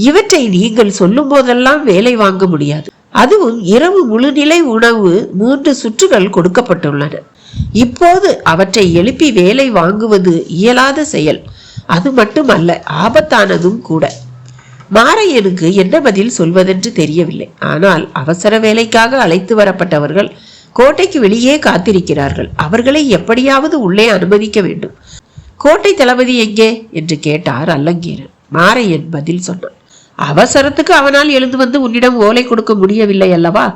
Speaker 2: இவற்றை நீங்கள் சொல்லும் போதெல்லாம் வேலை வாங்க முடியாது. அதுவும் இரவு முழுநிலை உணவு 3 சுற்றுகள் கொடுக்கப்பட்டுள்ளன. இப்போது அவற்றை எழுப்பி வேலை வாங்குவது இயலாத செயல். அது மட்டுமல்ல, ஆபத்தானதும் கூட. மாரையனுக்கு என்ன பதில் சொல்வதென்று தெரியவில்லை. ஆனால் அவசர வேலைக்காக அழைத்து வரப்பட்டவர்கள் கோட்டைக்கு வெளியே காத்திருக்கிறார்கள். அவர்களை எப்படியாவது உள்ளே அனுமதிக்க வேண்டும். கோட்டை தளபதி எங்கே என்று கேட்டார் அல்லங்கீரன். மாரையன் பதில் சொன்னான். அவசரத்துக்கு அவனால் எழுந்து வந்து உன்னிடம் ஓலை கொடுக்க முடியவில்லை அல்லவா?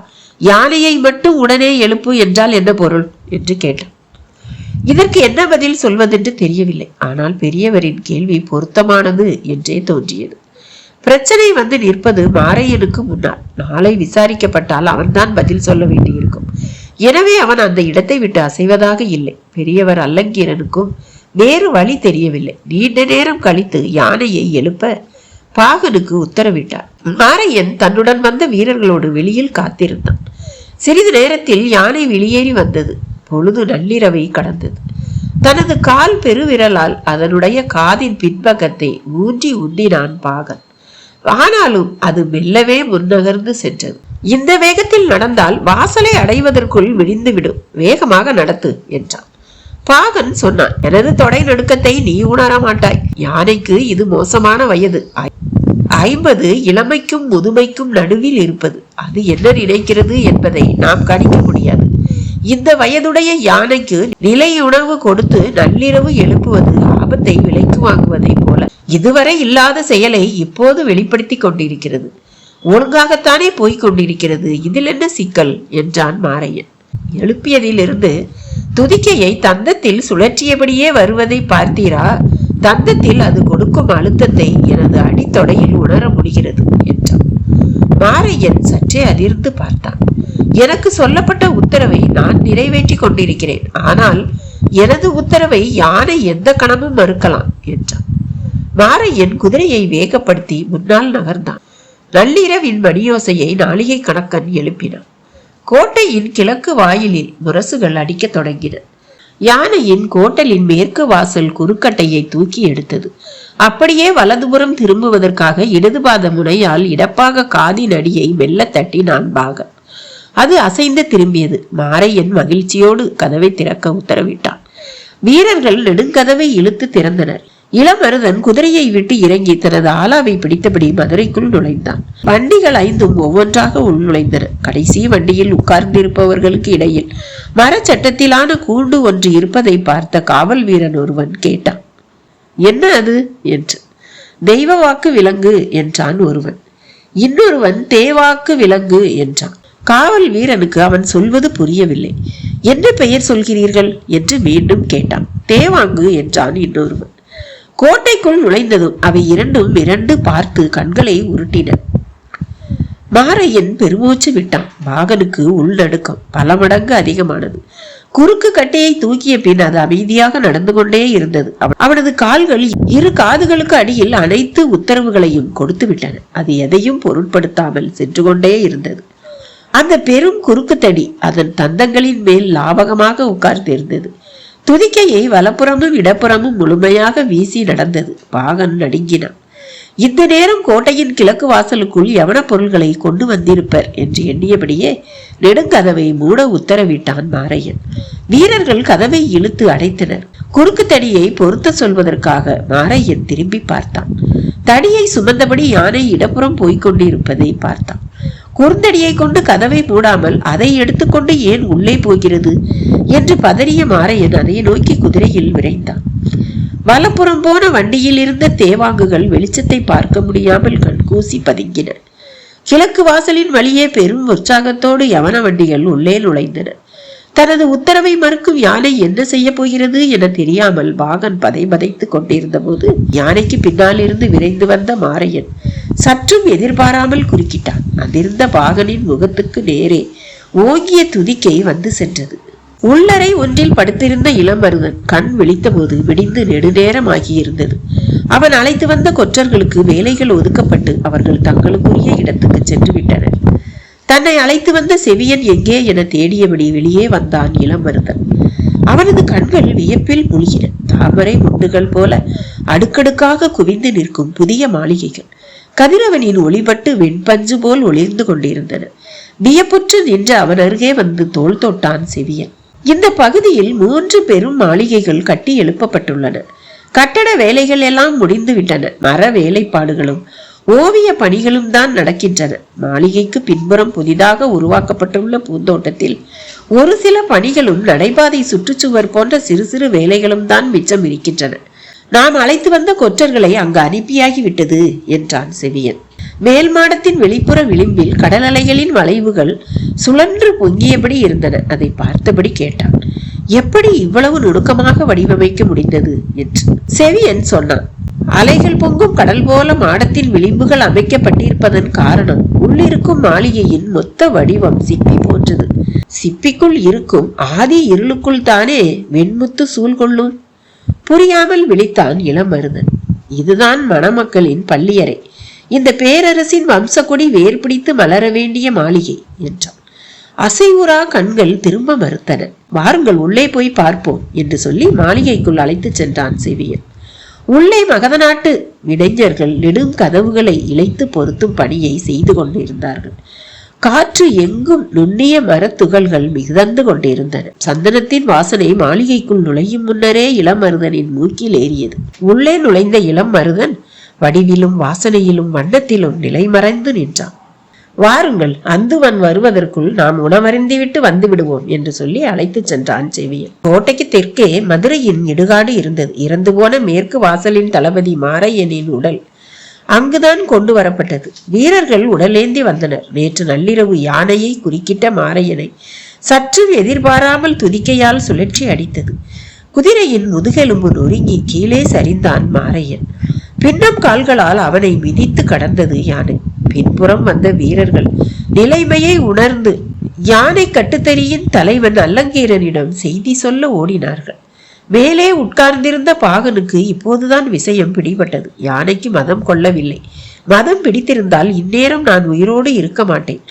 Speaker 2: யானையை மட்டும் உடனே எழுப்பு என்றால் என்ன பொருள் என்று கேட்டான். இதற்கு என்ன பதில் சொல்வதென்று தெரியவில்லை. ஆனால் பெரியவரின் கேள்வி பொருத்தமானது என்றே தோன்றியது. பிரச்சனை வந்து நிற்பது மாரையனுக்கு முன்னால். நாளை விசாரிக்கப்பட்டால் அவன்தான் பதில் சொல்ல வேண்டியிருக்கும். எனவே அவன் அந்த இடத்தை விட்டு அசைவதாக இல்லை. பெரியவர் அல்லங்கீரனுக்கும் வேறு வழி தெரியவில்லை. நீண்ட நேரம் கழித்து யானையை எழுப்ப பாகனுக்கு உத்தரவிட்டார். மாரையன் தன்னுடன் வந்த வீரர்களோடு வெளியில் காத்திருந்தான். சிறிது நேரத்தில் யானை வெளியேறி வந்தது. பொழுது நள்ளிரவை கடந்தது. தனது கால் பெருவிரலால் அதனுடைய காதின் பின்பக்கத்தை ஊன்றி உந்தினான் பாகன். ஆனாலும் அது மெல்லவே முன்னகர்ந்து சென்றது. இந்த வேகத்தில் நடந்தால் வாசலை அடைவதற்குள் விடிந்துவிடும். வேகமாக நடத்து என்றான். பாகன் சொன்னான். எனது தொடை நடுக்கத்தை நீ உணர மாட்டாய். யானைக்கு இது மோசமான வயது. 50 இளமைக்கும் முதுமைக்கும் நடுவில் இருப்பது. அது என்ன நினைக்கிறது என்பதை நாம் கணிக்க முடியாது. இந்த வயதுடைய யானைக்கு நிலை உணவு கொடுத்து நள்ளிரவு எழுப்புவது ஆபத்தை விலைக்கு வாங்குவதை போல இதுவரை இல்லாத செயலை இப்போது வெளிப்படுத்தி கொண்டிருக்கிறது. ஒழுங்காகத்தானே போய்கொண்டிருக்கிறது. இதில் என்ன சிக்கல் என்றான் மாரையன். எழுப்பியதிலிருந்து துதிக்கையை தந்தத்தில் சுழற்றியபடியே வருவதை பார்த்தீரா? தந்தத்தில் அது கொடுக்கும் அழுத்தத்தை எனது அடித்தொடையில் உணர முடிகிறது என்றான். மாரையன் சற்றே அதிர்ந்து பார்த்தான். எனக்கு சொல்லப்பட்ட உத்தரவை நான் நிறைவேற்றி கொண்டிருக்கிறேன். ஆனால் எனது உத்தரவை யானை எந்த கணமும் மறுக்கலாம் என்றான். மாரையன் குதிரையை வேகப்படுத்தி முன்னால் நகர்ந்தான். நள்ளிரவின் மணியோசையை நாளிகை கணக்கன் எழுப்பினான். கோட்டையின் கிழக்கு வாயிலில் முரசுகள் அடிக்க தொடங்கின. யானையின் கோட்டலின் மேற்கு வாசல் குறுக்கட்டையை தூக்கி எடுத்தது. அப்படியே வலதுபுறம் திரும்புவதற்காக இடதுபாத முனையால் இடப்பாக காதின் அடியை மெல்ல தட்டினான் பாகன். அது அசைந்து திரும்பியது. மாரையன் மகிழ்ச்சியோடு கதவை திறக்க உத்தரவிட்டான். வீரர்கள் நெடுங்கதவை இழுத்து திறந்தனர். இளமருதன் குதிரையை விட்டு இறங்கி தனது ஆலாவை பிடித்தபடி மதுரைக்குள் நுழைந்தான். வண்டிகள் 5 ஒவ்வொன்றாக உள் நுழைந்தன. கடைசி வண்டியில் உட்கார்ந்திருப்பவர்களுக்கு இடையில் மரச்சட்டத்திலான கூண்டு ஒன்று இருப்பதை பார்த்த காவல் வீரன் ஒருவன் கேட்டான். என்ன அது என்று. தெய்வ வாக்கு விலங்கு என்றான் ஒருவன். இன்னொருவன் தேவாக்கு விலங்கு என்றான். காவல் வீரனுக்கு அவன் சொல்வது புரியவில்லை. என்ன பெயர் சொல்கிறீர்கள் என்று மீண்டும் கேட்டான். தேவாங்கு என்றான் இன்னொருவன். கோட்டைக்குள் நுழைந்ததும் அவை இரண்டும் மிரண்டு பார்த்து கண்களை உருட்டின. மாரையன் பெருமூச்சு விட்டான். பாகனுக்கு உள்நடுக்கம் பல மடங்கு அதிகமானது. குறுக்கு கட்டையை தூக்கிய பின் அது அமைதியாக நடந்து கொண்டே இருந்தது. அவனது கால்கள் இரு காதுகளுக்கு அடியில் அனைத்து உத்தரவுகளையும் கொடுத்து விட்டன. அது எதையும் பொருட்படுத்தாமல் சென்று கொண்டே இருந்தது. அந்த பெரும் குறுக்கு தடி அதன் தந்தங்களின் மேல் லாபகமாக உட்கார்ந்திருந்தது. துதிக்கையை வலப்புறமும் இடப்புறமும் முழுமையாக வீசி நடந்தது. பாகன் நடுங்கினான். இந்த நேரம் கோட்டையின் கிழக்கு வாசலுக்குள் யவன பொருள்களை கொண்டு வந்திருப்பர் என்று எண்ணியபடியே நெடுங்கதவை மூட உத்தரவிட்டான் மாரையன். வீரர்கள் கதவை இழுத்து அடைத்தனர். குறுக்கு தடியை பொருத்த சொல்வதற்காக மாரையன் திரும்பி பார்த்தான். தடியை சுமந்தபடி யானை இடப்புறம் போய்கொண்டிருப்பதை பார்த்தான். குறுந்தடியை கொண்டு கதவை மூடாமல் அதை எடுத்துக்கொண்டு ஏன் உள்ளே போகிறது என்று பதறிய மாரையன் அதை நோக்கி குதிரையில் விரைந்தான். வலப்புறம் போன வண்டியில் இருந்த தேவாங்குகள் வெளிச்சத்தை பார்க்க முடியாமல் கண்கூசி பதுங்கின. கிழக்கு வாசலின் வழியே பெரும் உற்சாகத்தோடு யவன வண்டிகள் உள்ளே நுழைந்தன. தனது உத்தரவை மறுக்கும் யானை என்ன செய்ய போகிறது என தெரியாமல் பாகன் பதைபதைத்துக் கொண்டிருந்த போது யானைக்கு பின்னால் இருந்து விரைந்து வந்த மாரையன் சற்றும் எதிர்பாராமல் குறுக்கிட்டான். அதிர்ந்த பாகனின் முகத்துக்கு நேரே ஓங்கிய துதிக்கை வந்து சென்றது. உள்ளறை ஒன்றில் படுத்திருந்த இளமருதன் கண் விழித்த போது விடிந்து நெடுநேரம் ஆகியிருந்தது. அவன் அழைத்து வந்த கொற்றர்களுக்கு வேலைகள் ஒதுக்கப்பட்டு அவர்கள் தங்களுக்குரிய இடத்துக்கு சென்று விட்டனர். தன்னை அழைத்து வந்த செவியன் எங்கே என தேடியபடி வெளியே வந்தான் இளமருதன். அவனது கண்கள் வியப்பில் மூழ்கின. தாமரை முண்டுகள் போல அடுக்கடுக்காக குவிந்து நிற்கும் புதிய மாளிகைகள் கதிரவனின் ஒளிபட்டு வெண்பஞ்சு போல் ஒளிர்ந்து கொண்டிருந்தன. வியப்புற்று நின்று அவன் அருகே வந்து தோள் தொட்டான் செவியன். இந்த பகுதியில் 3 பெரும் மாளிகைகள் கட்டி எழுப்பப்பட்டுள்ளன. கட்டட வேலைகள் எல்லாம் முடிந்து விட்டன. மர வேலைப்பாடுகளும் ஓவிய பணிகளும் தான் நடக்கின்றன. மாளிகைக்கு பின்புறம் புதிதாக உருவாக்கப்பட்டுள்ள பூந்தோட்டத்தில் ஒரு சில பணிகளும் நடைபாதை சுற்றுச்சுவர் போன்ற சிறு சிறு வேலைகளும் தான் மிச்சம் இருக்கின்றன. நாம் அழைத்து வந்த கொற்றர்களை அங்கு அனுப்பியாகிவிட்டது என்றான் செவியன். மேல் மாடத்தின் வெளிப்புற விளிம்பில் கடல் அலைகளின் வளைவுகள் சுழன்று பொங்கியபடி இருந்தன. அதை பார்த்தபடி கேட்டான். எப்படி இவ்வளவு நுணுக்கமாக வடிவமைக்க முடிந்தது என்று. செவியன் சொன்னான். அலைகள் பொங்கும் கடல் போல மாடத்தின் விளிம்புகள் அமைக்கப்பட்டிருப்பதன் காரணம் உள்ளிருக்கும் மாளிகையின் மொத்த வடிவம் சிப்பி போன்றது. சிப்பிக்குள் இருக்கும் ஆதி இருளுக்குள் தானே வெண்முத்து சூழ்கொள்ளும். புரியாமல் விழித்தான் இளமருதன். இதுதான் மணமக்களின் பள்ளியறை. இந்த பேரரசின் வம்சக்கொடி வேர் பிடித்து மலர வேண்டிய மாளிகை என்றான். அசைவுறா கண்கள் திரும்ப மறுத்தன. வாருங்கள் உள்ளே போய் பார்ப்போம் என்று சொல்லி மாளிகைக்குள் அழைத்து சென்றான் செவியன். உள்ளே மகத நாட்டு இளைஞர்கள் நெடும் கதவுகளை இழைத்து பொருத்தும் பணியை செய்து கொண்டிருந்தார்கள். காற்று எங்கும் நுண்ணிய மரத்துகள்கள் மிதந்து கொண்டிருந்தன. சந்தனத்தின் வாசனை மாளிகைக்குள் நுழையும் முன்னரே இளமருதனின் மூக்கில் ஏறியது. உள்ளே நுழைந்த இளமருதன் வடிவிலும் வாசனையிலும் வண்ணத்திலும் நிலை மறைந்து நின்றான். வாருங்கள், அந்துவன் வருவதற்குள் நாம் உணவருந்திவிட்டு வந்து விடுவோம் என்று சொல்லி அழைத்து சென்றான் செவியன். கோட்டைக்கு தெற்கே மதுரையின் இடுகாடு இருந்தது. இறந்து போன மேற்கு வாசலின் தளபதி மாரையனின் உடல் அங்குதான் கொண்டு வரப்பட்டது. வீரர்கள் உடலேந்தி வந்தனர். நேற்று நள்ளிரவு யானையை குறுக்கிட்ட மாரையனை சற்றும் எதிர்பாராமல் துதிக்கையால் சுழற்சி அடித்தது. குதிரையின் முதுகெலும்பு நொறுங்கி கீழே சரிந்தான் மாரையன். பின்னம் கால்களால் அவனை மிதித்து கடந்தது யானை. பின்புறம் வந்த வீரர்கள் நிலைமையை உணர்ந்து யானை கட்டுத்தறியின் தலைவன் அல்லங்கீரனிடம் செய்தி சொல்ல ஓடினார்கள். மேலே உட்கார்ந்திருந்த பாகனுக்கு இப்போதுதான் விஷயம் பிடிபட்டது. யானைக்கு மதம் கொள்ளவில்லை. மதம் பிடித்திருந்தால் இந்நேரம் நான் உயிரோடு இருக்க மாட்டேன்.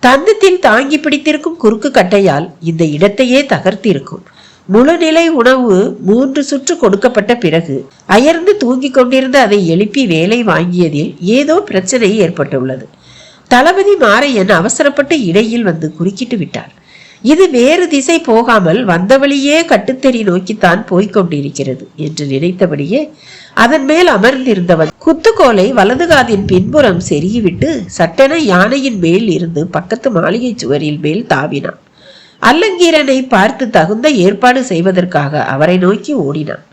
Speaker 2: தந்தத்தில் தாங்கி பிடித்திருக்கும் குறுக்கு கட்டையால் இந்த இடத்தையே தகர்த்திருக்கும். முழுநிலை உணவு 3 சுற்று கொடுக்கப்பட்ட பிறகு அயர்ந்து தூங்கிக் கொண்டிருந்த அதை எழுப்பி வேலை வாங்கியதில் ஏதோ பிரச்சனை ஏற்பட்டுள்ளது. தளபதி மாரையன் அவசரப்பட்டு இடையில் வந்து குறுக்கிட்டு விட்டார். இது வேறு திசை போகாமல் வந்த வழியே கட்டுத்தறி நோக்கித்தான் போய்கொண்டிருக்கிறது என்று நினைத்தபடியே அதன் மேல் அமர்ந்திருந்தவன் குத்துக்கோலை வலது காதின் பின்புறம் செருகிவிட்டு சட்டென யானையின் மேல் இருந்து பக்கத்து மாளிகை சுவரில் மேல் தாவினான். அல்லங்கீரனை பார்த்து தகுந்த ஏற்பாடு செய்வதற்காக அவரை நோக்கி ஓடினான்.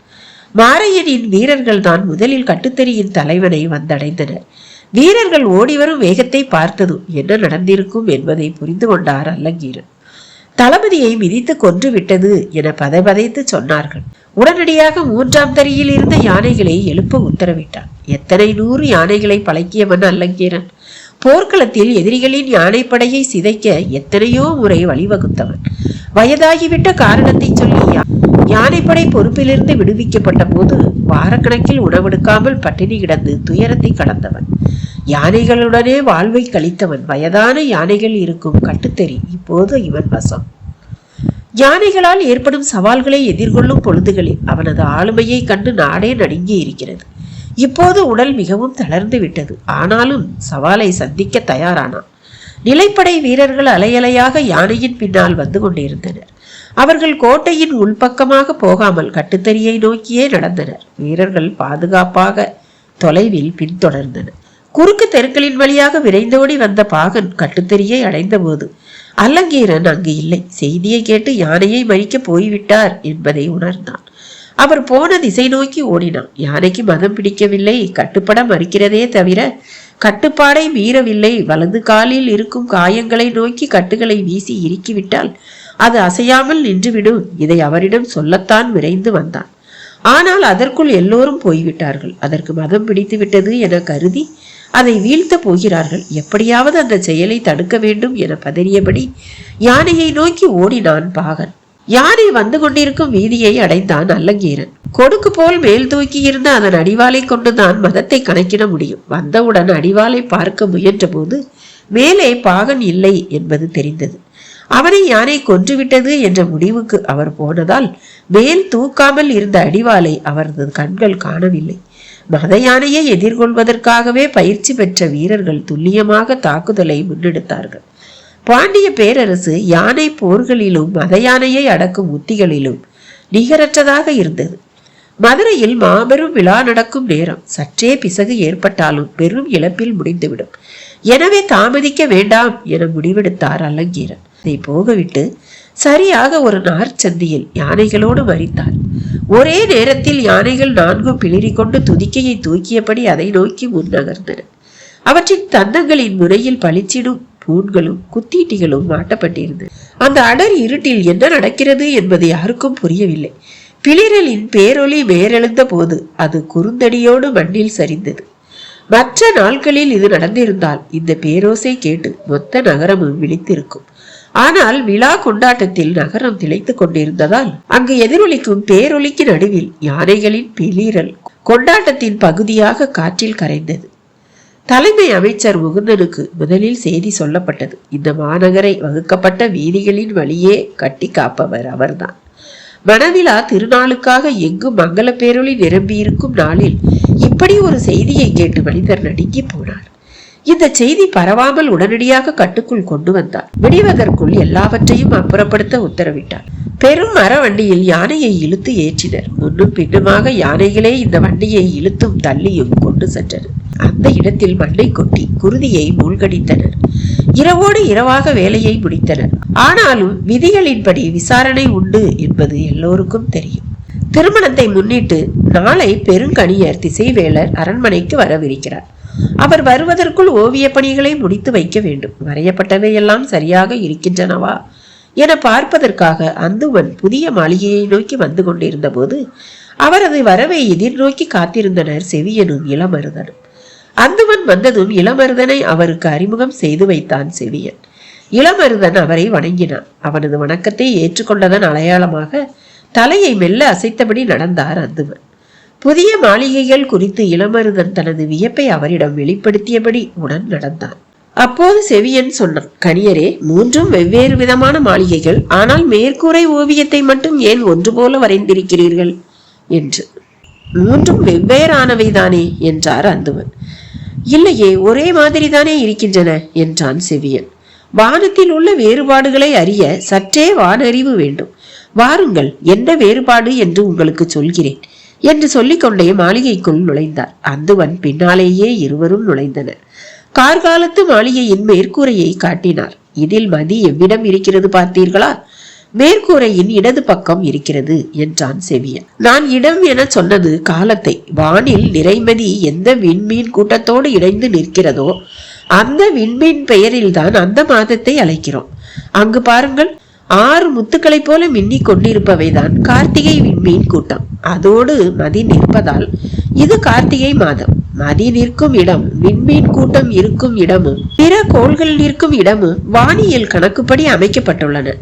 Speaker 2: மாரையனின் வீரர்கள் தான் முதலில் கட்டுத்தறியின் தலைவனை வந்தடைந்தனர். வீரர்கள் ஓடிவரும் வேகத்தை பார்த்ததும் என்ன நடந்திருக்கும் என்பதை புரிந்து கொண்டார் அல்லங்கீரன். தளபதியை மிதித்து கொன்று விட்டது என பதைபதைத்து சொன்னார்கள். உடனடியாக 3ஆம் தரியில் இருந்த யானைகளை எழுப்ப உத்தரவிட்டார். எத்தனை 100 யானைகளை பழக்கியவன் அல்லங்கீரன். போர்க்களத்தில் எதிரிகளின் யானைப்படையை சிதைக்க எத்தனையோ முறை வழிவகுத்தவன். வயதாகிவிட்ட காரணத்தை சொல்லி யானைப்படை பொறுப்பிலிருந்து விடுவிக்கப்பட்ட போது வாரக்கணக்கில் உணவெடுக்காமல் பட்டினி கிடந்து துயரத்தை கடந்தவன். யானைகளுடனே வாழ்வை கழித்தவன். வயதான யானைகள் இருக்கும் கட்டுத்தறி இப்போது இவன் வசம். யானைகளால் ஏற்படும் சவால்களை எதிர்கொள்ளும் பொழுதுகளில் அவனது ஆளுமையை கண்டு நாடே நடுங்கி இருக்கிறது. இப்போது உடல் மிகவும் தளர்ந்து விட்டது. ஆனாலும் சவாலை சந்திக்க தயாரானான். நிலைப்படை வீரர்கள் அலையலையாக யானையின் பின்னால் வந்து கொண்டிருந்தனர். அவர்கள் கோட்டையின் உள்பக்கமாக போகாமல் கட்டுத்தறியை நோக்கியே நடந்தனர். வீரர்கள் பாதுகாப்பாக தொலைவில் பின்தொடர்ந்தனர். குறுக்கு தெருக்களின் வழியாக விரைந்தோடி வந்த பாகன் கட்டுத்தறியை அடைந்த போது அல்லங்கீரன் அங்கு இல்லை. செய்தியை கேட்டு யானையை மறிக்க போய்விட்டார் என்பதை உணர்ந்தான். அவர் போன திசை நோக்கி ஓடினான். யானைக்கு மதம் பிடிக்கவில்லை, கட்டுப்பட மறுக்கிறதே தவிர கட்டுப்பாடை மீறவில்லை. வலது காலில் இருக்கும் காயங்களை நோக்கி கட்டுகளை வீசி இறுக்கிவிட்டால் அது அசையாமல் நின்றுவிடும். இதை அவரிடம் சொல்லத்தான் விரைந்து வந்தான். ஆனால் அதற்குள் எல்லோரும் போய்விட்டார்கள். அதற்கு மதம் பிடித்து விட்டது என கருதி அதை வீழ்த்த போகிறார்கள். எப்படியாவது அந்த செயலை தடுக்க வேண்டும் என பதறியபடி யானையை நோக்கி ஓடினான் பாகன். யானை வந்து கொண்டிருக்கும் வீதியை அடைந்தான் அல்லங்கீரன். கொடுக்கு போல் மேல் தூக்கி இருந்த அதன் அடிவாளை கொண்டுதான் மதத்தை கணக்கிட முடியும். வந்தவுடன் அடிவாளை பார்க்க முயன்ற போது மேலே பாகன் இல்லை என்பது தெரிந்தது. அவனை யானை கொன்றுவிட்டது என்ற முடிவுக்கு அவர் போனதால் மேல் தூக்காமல் இருந்த அடிவாளை அவரது கண்கள் காணவில்லை. மத யானையை எதிர்கொள்வதற்காகவே பயிற்சி பெற்ற வீரர்கள் துல்லியமாக தாக்குதலை முன்னெடுத்தார்கள். பாண்டிய பேரரசு யானை போர்களிலும் மத யானையை அடக்கும் உத்திகளிலும் நிகரற்றதாக இருந்தது. மதுரையில் மாபெரும் விழா நடக்கும் நேரம். சற்றே பிசகு ஏற்பட்டாலும் பெரும் இழப்பில் முடிந்துவிடும். எனவே தாமதிக்க வேண்டாம் என முடிவெடுத்தார் அல்லங்கீரன். அதை போகவிட்டு சரியாக ஒரு நார்ச்சந்தியில் யானைகளோடு மறித்தார். ஒரே நேரத்தில் யானைகள் 4 பிளிரி கொண்டு துதிக்கையை தூக்கியபடி அதை நோக்கி முன்னகர்ந்தன. அவற்றின் தந்தங்களின் முனையில் பளிச்சிடும் பூண்களும் குத்தீட்டிகளும் மாட்டப்பட்டிருந்தது. அந்த அடர் இருட்டில் என்ன நடக்கிறது என்பது யாருக்கும் புரியவில்லை. பிளிரலின் பேரொலி மேலெழுந்த போது அது குறுந்தடியோடு மண்ணில் சரிந்தது. மற்ற நாட்களில் இது நடந்திருந்தால் இந்த பேரோசை கேட்டு மொத்த நகரமும் விழித்திருக்கும். ஆனால் விழா கொண்டாட்டத்தில் நகரம் திளைத்துக் கொண்டிருந்ததால் அங்கு எதிரொலிக்கும் பேரொலிக்கு நடுவில் யானைகளின் பிளிரல் கொண்டாட்டத்தின் பகுதியாக காற்றில் கரைந்தது. தலைமை அமைச்சர் முகுந்தனுக்கு முதலில் செய்தி சொல்லப்பட்டது. இந்த மாநகரை வகுக்கப்பட்ட வீதிகளின் வழியே கட்டி காப்பவர் அவர்தான். மணவிழா திருநாளுக்காக எங்கும் மங்கள பேரொளி நிரம்பியிருக்கும் நாளில் இப்படி ஒரு செய்தியை கேட்டு மனிதர் நடுங்கி போனார். இந்த செய்தி பரவாமல் உடனடியாக கட்டுக்குள் கொண்டு வந்தார். விடுவதற்குள் எல்லாவற்றையும் அப்புறப்படுத்த உத்தரவிட்டார். பெரும் மர வண்டியில் யானையை இழுத்து ஏற்றினர். முன்னும் பின்னுமாக யானைகளே இந்த வண்டியை இழுத்தும் தள்ளியும் கொண்டு சென்றனர். அந்த இடத்தில் மண்ணை கொட்டி குருதியை மூழ்கடித்தனர். இரவோடு இரவாக வேலையை முடித்தனர். ஆனாலும் விதிகளின்படி விசாரணை உண்டு என்பது எல்லோருக்கும் தெரியும். திருமணத்தை முன்னிட்டு நாளை பெருங்கணியர் திசைவேளர் அரண்மனைக்கு வரவிருக்கிறார். அவர் வருவதற்குள் ஓவிய பணிகளை முடித்து வைக்க வேண்டும். வரையப்பட்டவை எல்லாம் சரியாக இருக்கின்றனவா என பார்ப்பதற்காக அந்துவன் புதிய மாளிகையை நோக்கி வந்து கொண்டிருந்த போது அவரது வரவை எதிர்நோக்கி காத்திருந்தனர் செவியனும் இளமருதனும். அந்துவன் வந்ததும் இளமருதனை அவருக்கு அறிமுகம் செய்து வைத்தான் செவியன். இளமருதன் அவரை வணங்கினான். அவனது வணக்கத்தை ஏற்றுக்கொண்டதன் அடையாளமாக தலையை மெல்ல அசைத்தபடி நடந்தார் அந்துவன். புதிய மாளிகைகள் குறித்து இளமருதன் தனது வியப்பை அவரிடம் வெளிப்படுத்தியபடி உடன் நடந்தான். அப்போது செவியன் சொன்னான், கணியரே, 3ம் வெவ்வேறு விதமான மாளிகைகள். ஆனால் மேற்கூரை ஓவியத்தை மட்டும் ஏன் ஒன்று போல வரைந்திருக்கிறீர்கள் என்று. 3ம் வெவ்வேறானவைதானே என்றார் அந்துவன். இல்லையே, ஒரே மாதிரி தானே இருக்கின்றன என்றான் செவியன். வானத்தில் உள்ள வேறுபாடுகளை அறிய சற்றே வானறிவு வேண்டும். வாருங்கள், என்ன வேறுபாடு என்று உங்களுக்கு சொல்கிறேன் என்று சொல்லிக்கொண்டே மாளிகைக்குள் நுழைந்தார். அந்துவன் பின்னாலேயே இருவரும் நுழைந்தனர். கார்காலத்து மாளிகையின் மேற்கூரையை காட்டினார். இதில் மதி எவ்விடம் இருக்கிறது பார்த்தீர்களா? மேற்கூரையின் இடது பக்கம் இருக்கிறது என்றான் செவியன். நான் இடம் என சொன்னது காலத்தை. வானில் நிறைமதி எந்த விண்மீன் கூட்டத்தோடு இணைந்து நிற்கிறதோ அந்த விண்மீன் பெயரில்தான் அந்த மாதத்தை அழைக்கிறோம். அங்கு பாருங்கள், 6 முத்துக்களை போல மின்னிக் கொண்டிருப்பவைதான் கார்த்திகை விண்மீன் கூட்டம். அதோடு மதி நிற்பதால் இது கார்த்திகை மாதம். மதி நிற்கும் இடம், விண்மீன் கூட்டம் இருக்கும் இடமும் பிற கோள்கள் நிற்கும் இடமும் வானியல் கணக்குப்படி அமைக்கப்பட்டுள்ளன.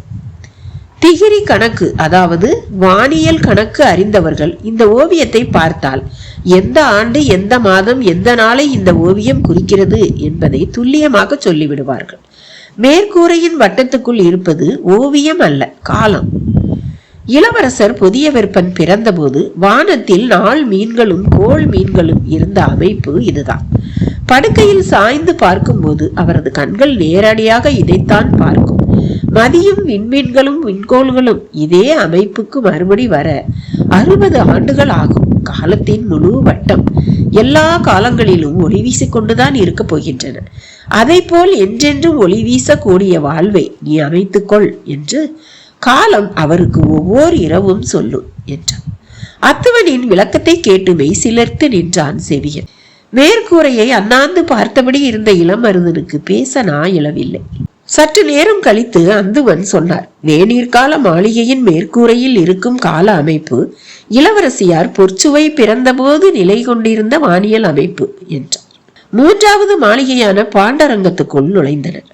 Speaker 2: திகிரி கணக்கு, அதாவது வானியல் கணக்கு அறிந்தவர்கள் இந்த ஓவியத்தை பார்த்தால் எந்த ஆண்டு, எந்த மாதம், எந்த நாளை இந்த ஓவியம் குறிக்கிறது என்பதை துல்லியமாக சொல்லிவிடுவார்கள். மேற்கூரையின் வட்டத்துக்குள் இருப்பது ஓவியம் அல்ல, காலம். இளவரசர் புதிய வெப்பன் பிறந்தபோது வானத்தில் 4 மீன்களும் கோள் மீன்களும் இருந்த அமைப்பு இதுதான். படுக்கையில் சாய்ந்து பார்க்கும்போது அவரது கண்கள் நேரடியாக இதைத்தான் பார்க்கும். மதியும் விண்மீன்களும் விண்கோள்களும் இதே அமைப்புக்கு மறுபடி வர 60 ஆண்டுகள் ஆகும். காலத்தின் முழு வட்டம் எல்லா காலங்களிலும் ஒளி வீசிக்கொண்டுதான் இருக்க போகின்றன. அதை போல் என்றென்றும் ஒளி வீசக்கூடிய வாழ்வை நீ அமைத்துக்கொள் என்று காலம் அவருக்கு ஒவ்வொரு இரவும் சொல்லும் என்றான். அத்துவனின் விளக்கத்தை கேட்டு மெய் சிலிர்த்து நின்றான் செவியன். மேற்கூரையை அண்ணாந்து பார்த்தபடி இருந்த இளமருதனுக்கு பேச இயலவில்லை. சற்று நேரம் கழித்து அந்துவன் சொன்னார். வேநீர்கால மாளிகையின் மேற்கூரையில் இருக்கும் கால அமைப்பு இளவரசியார் பொற்சுவை பிறந்தபோது நிலை கொண்டிருந்த வானியல் அமைப்பு என்றார். 3வது மாளிகையான பாண்டரங்கத்துக்குள் நுழைந்தனர்.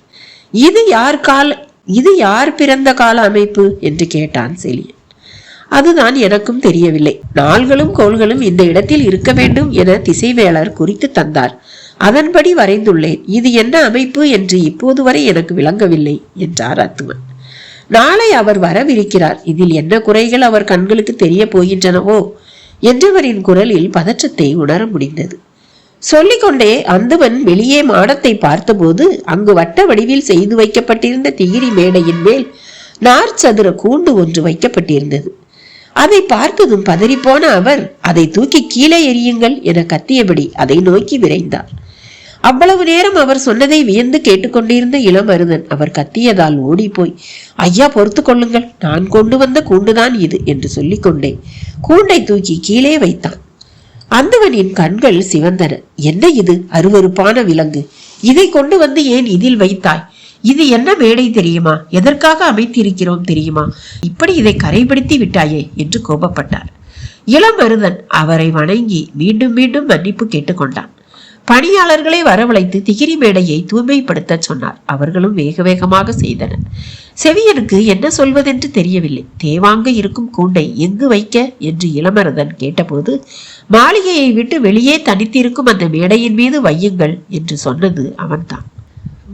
Speaker 2: இது யார் பிறந்த கால அமைப்பு என்று கேட்டான் செலியன். அதுதான் எனக்கும் தெரியவில்லை. நாள்களும் கோள்களும் இந்த இடத்தில் இருக்க வேண்டும் என திசைவேளர் குறித்து தந்தார். அதன்படி வரைந்துள்ளேன். இது என்ன அமைப்பு என்று இப்போது வரை எனக்கு விளங்கவில்லை என்றார் அத்துவன். நாளை அவர் வரவிருக்கிறார். இதில் என்ன குறைகள் அவர் கண்களுக்கு தெரிய போகின்றனவோ என்றவரின் குரலில் பதற்றத்தை உணர முடிந்தது. சொல்லிக்கொண்டே அந்துவன் வெளியே மாடத்தை பார்த்தபோது அங்கு வட்ட வடிவில் செய்து வைக்கப்பட்டிருந்த திகிரி மேடையின் மேல் நார்ச்சதுர கூண்டு ஒன்று வைக்கப்பட்டிருந்தது. அதை பார்த்ததும் பதறிப்போன அவர், அதை தூக்கி கீழே எறியுங்கள் என கத்தியபடி அதை நோக்கி விரைந்தார். அவ்வளவு நேரம் அவர் சொன்னதை வியந்து கேட்டுக்கொண்டிருந்த இளமருதன் அவர் கத்தியதால் ஓடி போய், ஐயா பொறுத்து கொள்ளுங்கள், நான் கொண்டு வந்த கூண்டுதான் இது என்று சொல்லிக்கொண்டே கூண்டை தூக்கி கீழே வைத்தான். அந்துவனின் கண்கள் சிவந்தன. என்ன இது அருவருப்பான விலங்கு? இதை கொண்டு வந்து ஏன் இதில் வைத்தாய்? இது என்ன மேடை தெரியுமா? எதற்காக அமைத்திருக்கிறோம் தெரியுமா? இப்படி இதை கரைப்படுத்தி விட்டாயே என்று கோபப்பட்டார். இளமருதன் அவரை வணங்கி மீண்டும் மீண்டும் மன்னிப்பு கேட்டுக்கொண்டான். பணியாளர்களை வரவழைத்து திகிரி மேடையை தூய்மைப்படுத்த சொன்னார். அவர்களும் வேக வேகமாக செய்தனர். செவியனுக்கு என்ன சொல்வதென்று தெரியவில்லை. தேவாங்க இருக்கும் கூண்டை எங்கு வைக்க என்று இளமருதன் கேட்டபோது, மாளிகையை விட்டு வெளியே தனித்திருக்கும் அந்த மேடையின் மீது வையுங்கள் என்று சொன்னது அவன்தான்.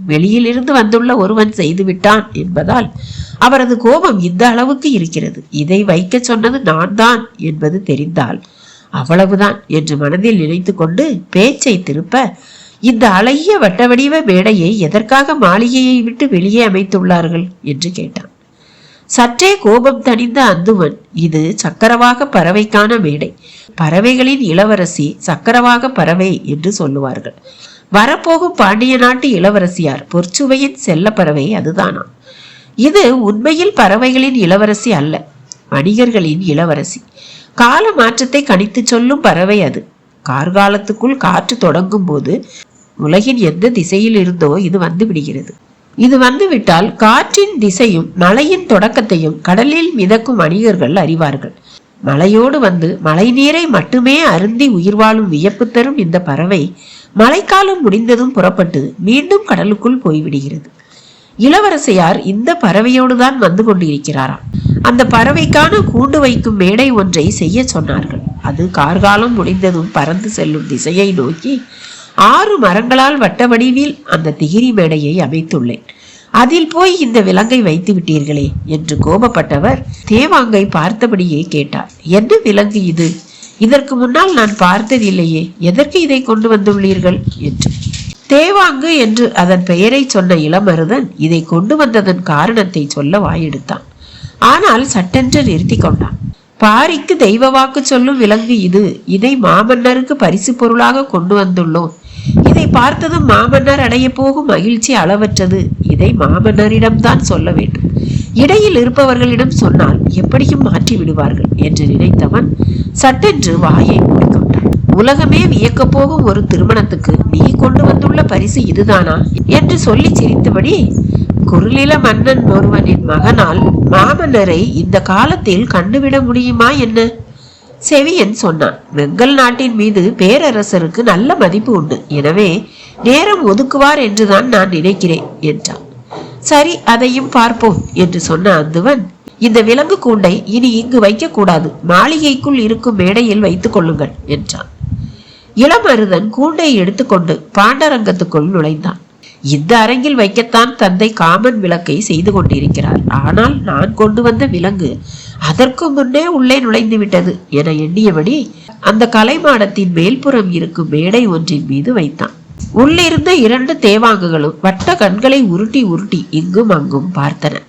Speaker 2: வெளியிலிருந்து வந்துள்ள ஒருவன் செய்துவிட்டான் என்பதால் அவரது கோபம் இந்த அளவுக்கு இருக்கிறது. இதை வைக்க சொன்னது நான் தான் என்பது தெரிந்தால் அவ்வளவுதான் என்று மனதில் நினைத்து கொண்டு பேச்சை திருப்ப, இந்த அழகிய வட்ட வடிவ மேடையை எதற்காக மாளிகையை விட்டு வெளியே அமைத்துள்ளார்கள் என்று கேட்டான். சற்றே கோபம் தணிந்த அந்துவன், இது சக்கரவாக பறவைக்கான மேடை. பறவைகளின் இளவரசி சக்கரவாக பறவை என்று சொல்லுவார்கள். வரப்போகும் பாண்டிய நாட்டு இளவரசியார் பொற்சுவையின் செல்ல பறவை அதுதானா? இது உண்மையில் பறவைகளின் இளவரசி அல்ல, வணிகர்களின் இளவரசி. கால மாற்றத்தை கணித்து சொல்லும் பறவை அது. கார்காலத்துக்குள் காற்று தொடங்கும் போது உலகின் எந்த திசையில் இருந்தோ இது வந்து விடுகிறது. இது வந்துவிட்டால் காற்றின் திசையும் மழையின் தொடக்கத்தையும் கடலில் மிதக்கும் வணிகர்கள் அறிவார்கள். மழையோடு வந்து மழை நீரை மட்டுமே அருந்தி உயிர் வாழும் வியப்பு தரும் இந்த பறவை மழைக்காலம் முடிந்ததும் புறப்பட்டு மீண்டும் கடலுக்குள் போய்விடுகிறது. இளவரசியார் இந்த பறவையோடு தான் வந்து கொண்டிருக்கிறாராம். அந்த பறவைக்கான கூண்டு வைக்கும் மேடை ஒன்றை செய்ய சொன்னார்கள். அது கார்காலம் முடிந்ததும் பறந்து செல்லும் திசையை நோக்கி 6 மரங்களால் வட்ட வடிவில் அந்த திகிரி மேடையை அமைத்துள்ளேன். அதில் போய் இந்த விலங்கை வைத்து விட்டீர்களே என்று கோபப்பட்டவர் தேவாங்கை பார்த்தபடியே கேட்டார். என்ன விலங்கு இது? இதற்கு முன்னால் நான் பார்த்ததில்லையே, எதற்கு இதை கொண்டு வந்துள்ளீர்கள் என்று. தேவாங்கு என்று அதன் பெயரை சொன்ன இளமருதன் இதை கொண்டு வந்ததன் காரணத்தை சொல்ல வாயெடுத்தான். ஆனால் சட்டென்று நிறுத்தி கொண்டான். பாரிக்கு தெய்வ வாக்கு சொல்லும் விலங்கு இது. இதை மாமன்னருக்கு பரிசு பொருளாக கொண்டு வந்துள்ளோம். இதை பார்த்ததும் மாமன்னர் அடைய போகும் மகிழ்ச்சி அளவற்றது. இதை மாமன்னரிடம்தான் சொல்ல வேண்டும். இடையில் இருப்பவர்களிடம் சொன்னால் எப்படியும் மாற்றி விடுவார்கள் என்று நினைத்தவன் சட்டென்று வாயை மூடிக்கொண்டான். உலகமே வியக்கப் போகும் ஒரு திருமணத்துக்கு நீ கொண்டு வந்துள்ள பரிசு இதுதானா என்று சொல்லி சிரித்தபடி, குறுநில மன்னன் ஒருவனின் மகனால் மாமன்னரை இந்த காலத்தில் கண்டுவிட முடியுமா என்ன? செவியன் சொன்னான். வெங்கல் நாட்டின் மீது பேரரசருக்கு நல்ல மதிப்பு உண்டு, எனவே நேரம் ஒதுக்குவார் என்றுதான் நான் நினைக்கிறேன் என்றான். சரி, அதையும் பார்ப்போம் என்று சொன்ன அந்துவன், இந்த விலங்கு கூண்டை இனி இங்கு வைக்க கூடாது, மாளிகைக்குள் இருக்கும் மேடையில் வைத்துக் கொள்ளுங்கள் என்றான். இளமருதன் கூண்டை எடுத்துக்கொண்டு பாண்டரங்கத்துக்குள் நுழைந்தான். இந்த அரங்கில் வைக்கத்தான் தந்தை காமன் விளக்கை செய்து கொண்டிருக்கிறார். ஆனால் நான் கொண்டு வந்த விலங்கு அதற்கு முன்னே உள்ளே நுழைந்து விட்டது என எண்ணியபடி அந்த கலைமாடத்தின் மேல்புறம் இருக்கும் மேடை ஒன்றின் மீது வைத்தான். உள்ளிருந்த 2 தேவாங்குகளும் வட்ட கண்களை உருட்டி உருட்டி இங்கும் அங்கும் பார்த்தன.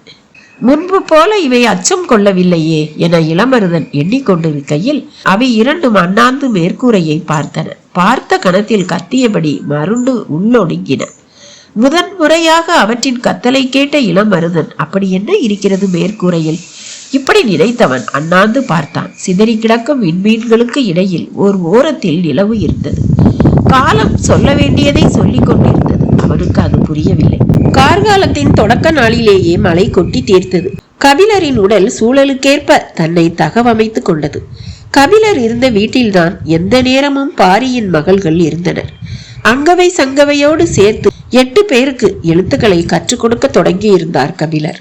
Speaker 2: முன்பு போல இவை அச்சம் கொள்ளவில்லையே என இளமருதன் எண்ணிக்கொண்டிருக்கையில் அவை 2 அண்ணாந்து மேற்கூரையை பார்த்தன. பார்த்த கணத்தில் கத்தியபடி மருண்டு உள்ளொடுங்கின. முதன்முறையாக அவற்றின் கத்தலை கேட்ட இளமருதன், அப்படி என்ன இருக்கிறது மேற்கூரையில்? இப்படி நினைத்தவன் அண்ணாந்து பார்த்தான். சிதறி கிடக்கும் விண்மீன்களுக்கு இடையில் ஒரு ஓரத்தில் நிலவு இருந்தது. காலம் சொல்ல வேண்டியதை சொல்லிக் கொண்டிருந்தது. அவனுக்கு அது புரியவில்லை. கார்காலத்தின் தொடக்க நாளிலேயே மழை கொட்டி தீர்த்தது. கபிலரின் உடல் சூழலுக்கேற்ப தன்னை தகவமைத்துக் கொண்டது. கபிலர் இருந்த வீட்டில்தான் எந்த நேரமும் பாரியின் மகள்கள் இருந்தனர். அங்கவை சங்கவையோடு சேர்த்து 8 பேருக்கு எழுத்துக்களை கற்றுக் கொடுக்க தொடங்கி இருந்தார் கபிலர்.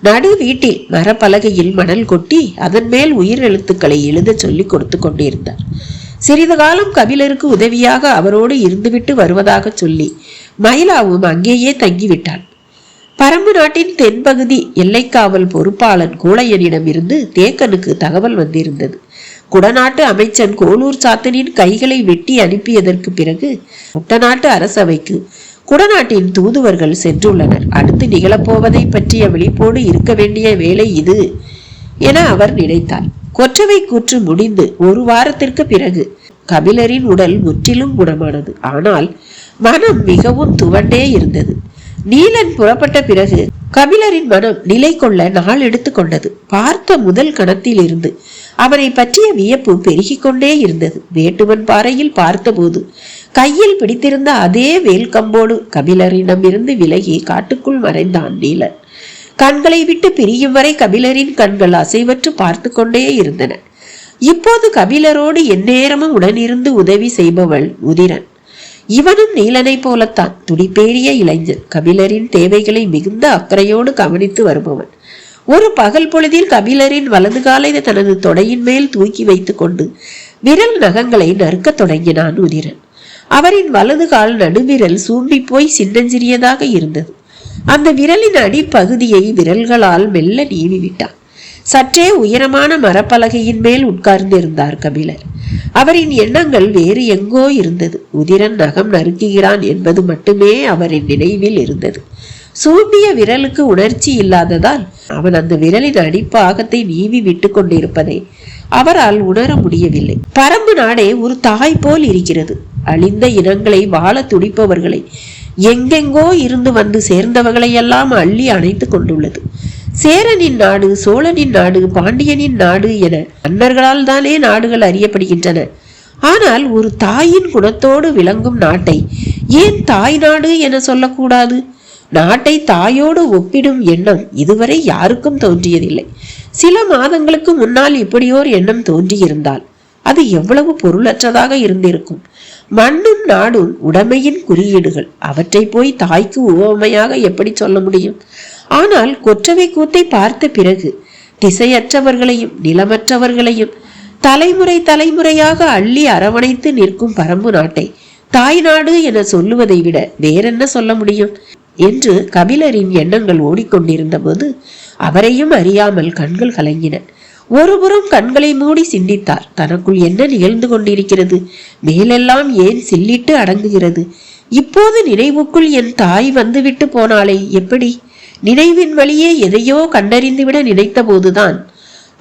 Speaker 2: நடு வீட்டில் மரப்பலகையில் மணல் கொட்டி அதன் மேல் உயிர் எழுத்துக்களை எழுத சொல்லி கொடுத்து கொண்டிருந்தார். சிறிது காலம் கபிலருக்கு உதவியாக அவரோடு இருந்துவிட்டு வருவதாக சொல்லி மயிலாவும் அங்கேயே தங்கிவிட்டாள். பரம்பு நாட்டின் தென்பகுதி எல்லைக்காவல் பொறுப்பாளன் கூளையனிடம் இருந்து தேக்கனுக்கு தகவல் வந்திருந்தது. குடநாட்டு அமைச்சன் கோலூர் சாத்தனின் கைகளை வெட்டி அனுப்பியதற்கு பிறகு குட்டநாட்டு அரசவைக்கு குடநாட்டின் தூதுவர்கள் சென்றுள்ளனர். அடுத்து நிகழப்போவதை பற்றிய விழிப்போடு இருக்க வேண்டிய வேலை இது என அவர் நினைத்தார். கொற்றவை கூற்று முடிந்து 1 வாரத்திற்கு பிறகு கபிலரின் உடல் முற்றிலும் குணமானது. ஆனால் மனம் மிகவும் துவண்டே இருந்தது. நீலன் புறப்பட்ட பிறகு கபிலரின் மனம் நிலை கொள்ள நாள் எடுத்து கொண்டது. பார்த்த முதல் கணத்தில் இருந்து அவனை பற்றிய வியப்பு பெருகிக் கொண்டே இருந்தது. வேட்டுவன் பாறையில் பார்த்தபோது கையில் பிடித்திருந்த அதே வேல்கம்போடு கபிலரிடம் இருந்து விலகி காட்டுக்குள் மறைந்தான் நீலன். கண்களை விட்டு பிரியும் வரை கபிலரின் கண்கள் அசைவற்று பார்த்து கொண்டே இருந்தன. இப்போது கபிலரோடு எந்நேரமும் உடனிருந்து உதவி செய்பவள் உதிரன். இவனும் நீலனை போலத்தான் துடிப்பேறிய இளைஞன். கபிலரின் தேவைகளை மிகுந்த அக்கறையோடு கவனித்து வருபவன். ஒரு பகல் பொழுதில் கபிலரின் வலது காலை தனது தொடையின் மேல் தூக்கி வைத்துக் கொண்டு விரல் நகங்களை நறுக்க தொடங்கினான் உதிரன். அவரின் வலது கால் நடுவிரல் சூம்பி போய் சின்னஞ்சிறியதாக இருந்தது. அந்த விரலின் அடிப்பகுதியை விரல்களால் மெல்ல நீவி விட்டான். சற்றே உயரமான மரப்பலகையின் மேல் உட்கார்ந்திருந்தார் கபிலர். அவரின் எண்ணங்கள் வேறு எங்கோ இருந்தது. உதிரன் நகம் நறுக்குகிறான் என்பது மட்டுமே அவரின் நினைவில் இருந்தது. சூம்பிய விரலுக்கு உணர்ச்சி இல்லாததால் அவன் அந்த விரலின் அடிப்பாகத்தை நீவி விட்டு கொண்டிருப்பதை அவரால் உணர முடியவில்லை. பரம்பு நாடே ஒரு தாய் போல் இருக்கிறது. அழிந்த இனங்களை வாழ துடிப்பவர்களை, எங்கெங்கோ இருந்து வந்து சேர்ந்தவர்களை எல்லாம் அள்ளி அணைத்து கொண்டுள்ளது. சேரனின் நாடு, சோழனின் நாடு, பாண்டியனின் நாடு என மன்னர்களால் தானே நாடுகள் அறியப்படுகின்றன. ஆனால் ஒரு தாயின் குணத்தோடு விளங்கும் நாட்டை ஏன் தாய் நாடு என சொல்லக்கூடாது? நாட்டை தாயோடு ஒப்பிடும் எண்ணம் இதுவரை யாருக்கும் தோன்றியதில்லை. சில மாதங்களுக்கு முன்னால் இப்படியோர் எண்ணம் தோன்றியிருந்தால் அது எவ்வளவு பொருளற்றதாக இருந்திருக்கும். மண்ணும் நாடும் உடைமையின் குறியீடுகள். அவற்றை போய் தாய்க்கு உவமையாக எப்படி சொல்ல முடியும்? ஆனால் கொற்றவை கூத்தை பார்த்த பிறகு திசையற்றவர்களையும் நிலமற்றவர்களையும் தலைமுறை தலைமுறையாக அள்ளி அரவணைத்து நிற்கும் பரம்பு நாட்டை தாய் நாடு என சொல்லுவதை விட வேறென்ன சொல்ல முடியும் என்று கபிலரின் எண்ணங்கள் ஓடிக்கொண்டிருந்த போது அவரையும் அறியாமல் கண்கள் கலங்கின. ஒருபுறம் கண்களை மூடி சிந்தித்தார். தனக்குள் என்ன நிகழ்ந்து கொண்டிருக்கிறது? மேலெல்லாம் ஏன் சில்லிட்டு அடங்குகிறது? இப்போது நினைவுக்குள் என் தாய் வந்துவிட்டு போனாலே எப்படி? நினைவின் வழியே எதையோ கண்டறிந்துவிட நினைத்த போதுதான்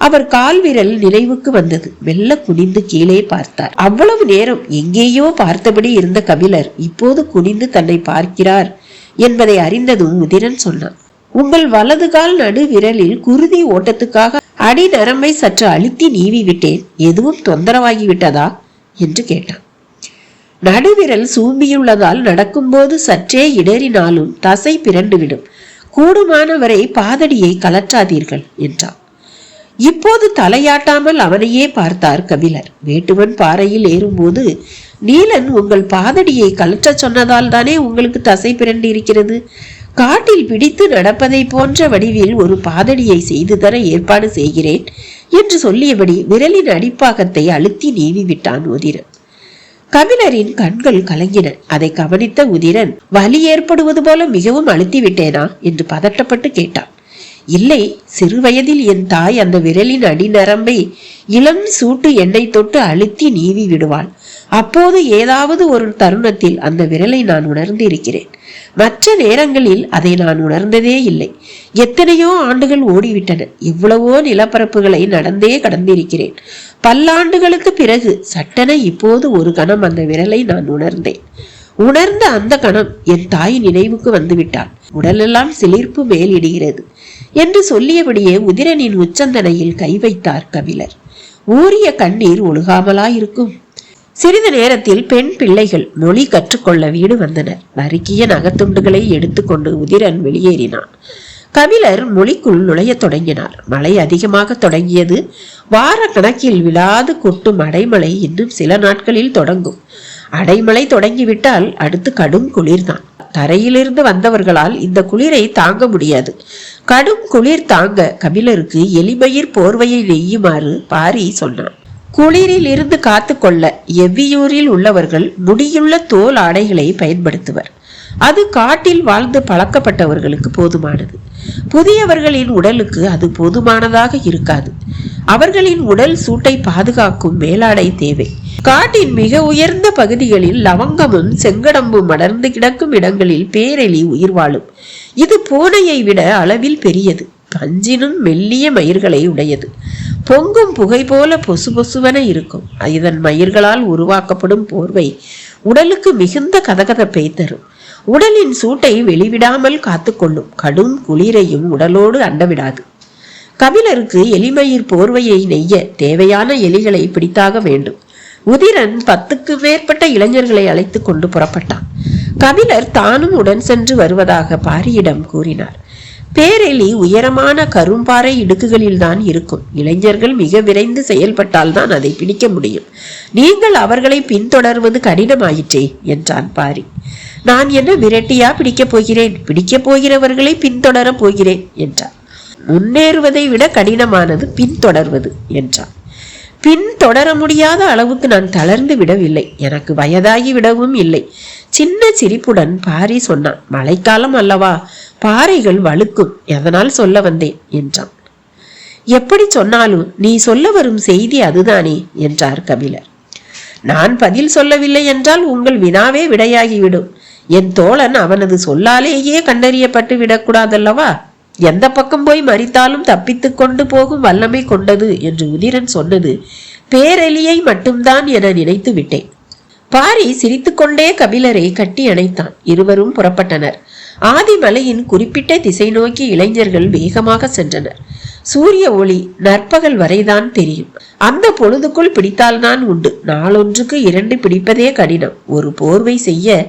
Speaker 2: அவர் கால் விரல் நினைவுக்கு வந்தது. மெல்ல குனிந்து கீழே பார்த்தார். அவ்வளவு நேரம் எங்கேயோ பார்த்தபடி இருந்த கபிலர் இப்போது குனிந்து தன்னை பார்க்கிறார் என்பதை அறிந்ததும் உதிரன் சொன்னான், உங்கள் வலது கால் நடு விரலில் குருதி ஓட்டத்துக்காக அடி நரம்பை சற்று அழுத்தி நீவி விட்டேன், எதுவும் தொந்தரவாகி விட்டதா என்று கேட்டான். நடுவிரல் சூம்பியுள்ளதால் நடக்கும்போது சற்றே இடறினாலும் தசை பிறண்டுவிடும், கூடுமானவரை பாதடியை கலற்றாதீர்கள் என்றான். இப்போது தலையாட்டாமல் அவனையே பார்த்தார் கபிலர். வேட்டுவன் பாறையில் ஏறும்போது நீலன் உங்கள் பாதடியை கலற்ற சொன்னதால் தானே உங்களுக்கு தசை பிறண்டு இருக்கிறது. காட்டில் பிடித்து நடப்பதை போன்ற வடிவில் ஒரு பாதடியை செய்து தர ஏற்பாடு செய்கிறேன் என்று சொல்லியபடி விரலின் அடிப்பாகத்தை அழுத்தி நீவி விட்டான் உதிரன். கபிலரின் கண்கள் கலங்கின. அதை கவனித்த உதிரன், வலி ஏற்படுவது போல மிகவும் அழுத்தி விட்டேனா என்று பதட்டப்பட்டு கேட்டான். இல்லை, சிறு வயதில் என் தாய் அந்த விரலின் அடி நரம்பை இளம் சூட்டு எண்ணெய் தொட்டு அழுத்தி நீவி விடுவாள். அப்போது ஏதாவது ஒரு தருணத்தில் அந்த விரலை நான் உணர்ந்து இருக்கிறேன். மற்ற நேரங்களில் அதை நான் உணர்ந்ததே இல்லை. எத்தனையோ ஆண்டுகள் ஓடிவிட்டன. எவ்வளவோ நிலப்பரப்புகளை நடந்தே கடந்திருக்கிறேன். பல்லாண்டுகளுக்கு பிறகு சட்டென இப்போது ஒரு கணம் அந்த விரலை நான் உணர்ந்தேன். உணர்ந்த அந்த கணம் என் தாய் நினைவுக்கு வந்துவிட்டாள். உடலெல்லாம் சிலிர்ப்பு மேலிடுகிறது என்று சொல்லியபடியே உதிரனின் உச்சந்தனையில் கை வைத்தார் கபிலர். ஊறிய கண்ணீர் ஒழுகாமலாயிருக்கும். சிறிது நேரத்தில் பெண் பிள்ளைகள் மொழி கற்றுக்கொள்ள வீடு வந்தனர். நறுக்கிய நகத்துண்டுகளை எடுத்துக்கொண்டு உதிரன் வெளியேறினான். கபிலர் மொழிக்குள் நுழைய தொடங்கினார். மழை அதிகமாக தொடங்கியது. வார கணக்கில் விழாது கொட்டும் அடைமழை இன்னும் சில நாட்களில் தொடங்கும். அடைமழை தொடங்கிவிட்டால் அடுத்து கடும் குளிர்தான். தரையிலிருந்து வந்தவர்களால் இந்த குளிரை தாங்க முடியாது. கடும் குளிர் தாங்க கபிலருக்கு எலிமயிர் போர்வையை நெய்யுமாறு பாரி சொன்னான். குளிரில் இருந்து காத்து கொள்ள எவ்வியூரில் உள்ளவர்கள் முடியுள்ள தோல் ஆடைகளை பயன்படுத்துவர். அது காட்டில் வாழ்ந்து பழக்கப்பட்டவர்களுக்கு போதுமானது. புதியவர்களின் உடலுக்கு அது போதுமானதாக இருக்காது. அவர்களின் உடல் சூட்டை பாதுகாக்கும் மேலாடை தேவை. காட்டின் மிக உயர்ந்த பகுதிகளில் லவங்கமும் செங்கடம்பும் அடர்ந்து கிடக்கும் இடங்களில் பேரெலி உயிர் வாழும். இது பூனையை விட அளவில் பெரியது. பஞ்சினும் மெல்லிய மயிர்களை உடையது. பொங்கும் புகை போல பொசு பொசுவென இருக்கும். இதன் மயிர்களால் உருவாக்கப்படும் போர்வை உடலுக்கு மிகுந்த கதகதப்பை தரும். உடலின் சூட்டை வெளிவிடாமல் காத்துக்கொள்ளும். கடும் குளிரையும் உடலோடு அண்டவிடாது. கபிலருக்கு எலிமயிர் போர்வையை நெய்ய தேவையான எலிகளை பிடித்தாக வேண்டும். உதிரன் 10க்கு மேற்பட்ட இளைஞர்களை அழைத்து கொண்டு புறப்பட்டான். கபிலர் தானும் உடன் சென்று வருவதாக பாரியிடம் கூறினார். பேரெலி உயரமான கரும்பாறை இடுக்குகளில் தான் இருக்கும். இளைஞர்கள் மிக விரைந்து செயல்பட்டால் தான் அதை பிடிக்க முடியும். நீங்கள் அவர்களை பின்தொடர்வது கடினமாயிற்றே என்றான் பாரி. நான் என்ன விரட்டியா பிடிக்கப் போகிறேன்? பிடிக்கப் போகிறவர்களை பின்தொடரப் போகிறேன் என்றார். முன்னேறுவதை விட கடினமானது பின்தொடர்வது என்றார். பின்தொடர முடியாத அளவுக்கு நான் தளர்ந்து விடவில்லை. எனக்கு வயதாகி விடவும் இல்லை. சின்ன சிரிப்புடன் பாரி சொன்னான். மழைக்காலம் அல்லவா, பாறைகள் வழுக்கும், எதனால் சொல்ல வந்தேன் என்றான். எப்படி சொன்னாலும் நீ சொல்ல வரும் செய்தி அதுதானே என்றார் கபிலர். நான் பதில் சொல்லவில்லை என்றால் உங்கள் வினாவே விடையாகிவிடும். என் தோழன் அவனது சொல்லாலேயே கண்டறியப்பட்டு விடக்கூடாதல்லவா? எந்த பக்கம் போய் மறித்தாலும் தப்பித்து கொண்டு போகும் வல்லமை கொண்டது என்று உதிரன் சொன்னது பேரெலியை மட்டும்தான் என நினைத்து விட்டேன். பாரி சிரித்துக்கொண்டே கபிலரை கட்டி அணைத்தான். இருவரும் புறப்பட்டனர். ஆதிமலையின் குறிப்பிட்ட திசை நோக்கி இளைஞர்கள் வேகமாக சென்றனர். சூரிய ஒளி நற்பகல் வரைதான் தெரியும். அந்த பொழுதுக்குள் பிடித்தால்தான் உண்டு. நாளொன்றுக்கு 2 பிடிப்பதே கடினம். ஒரு போர்வை செய்ய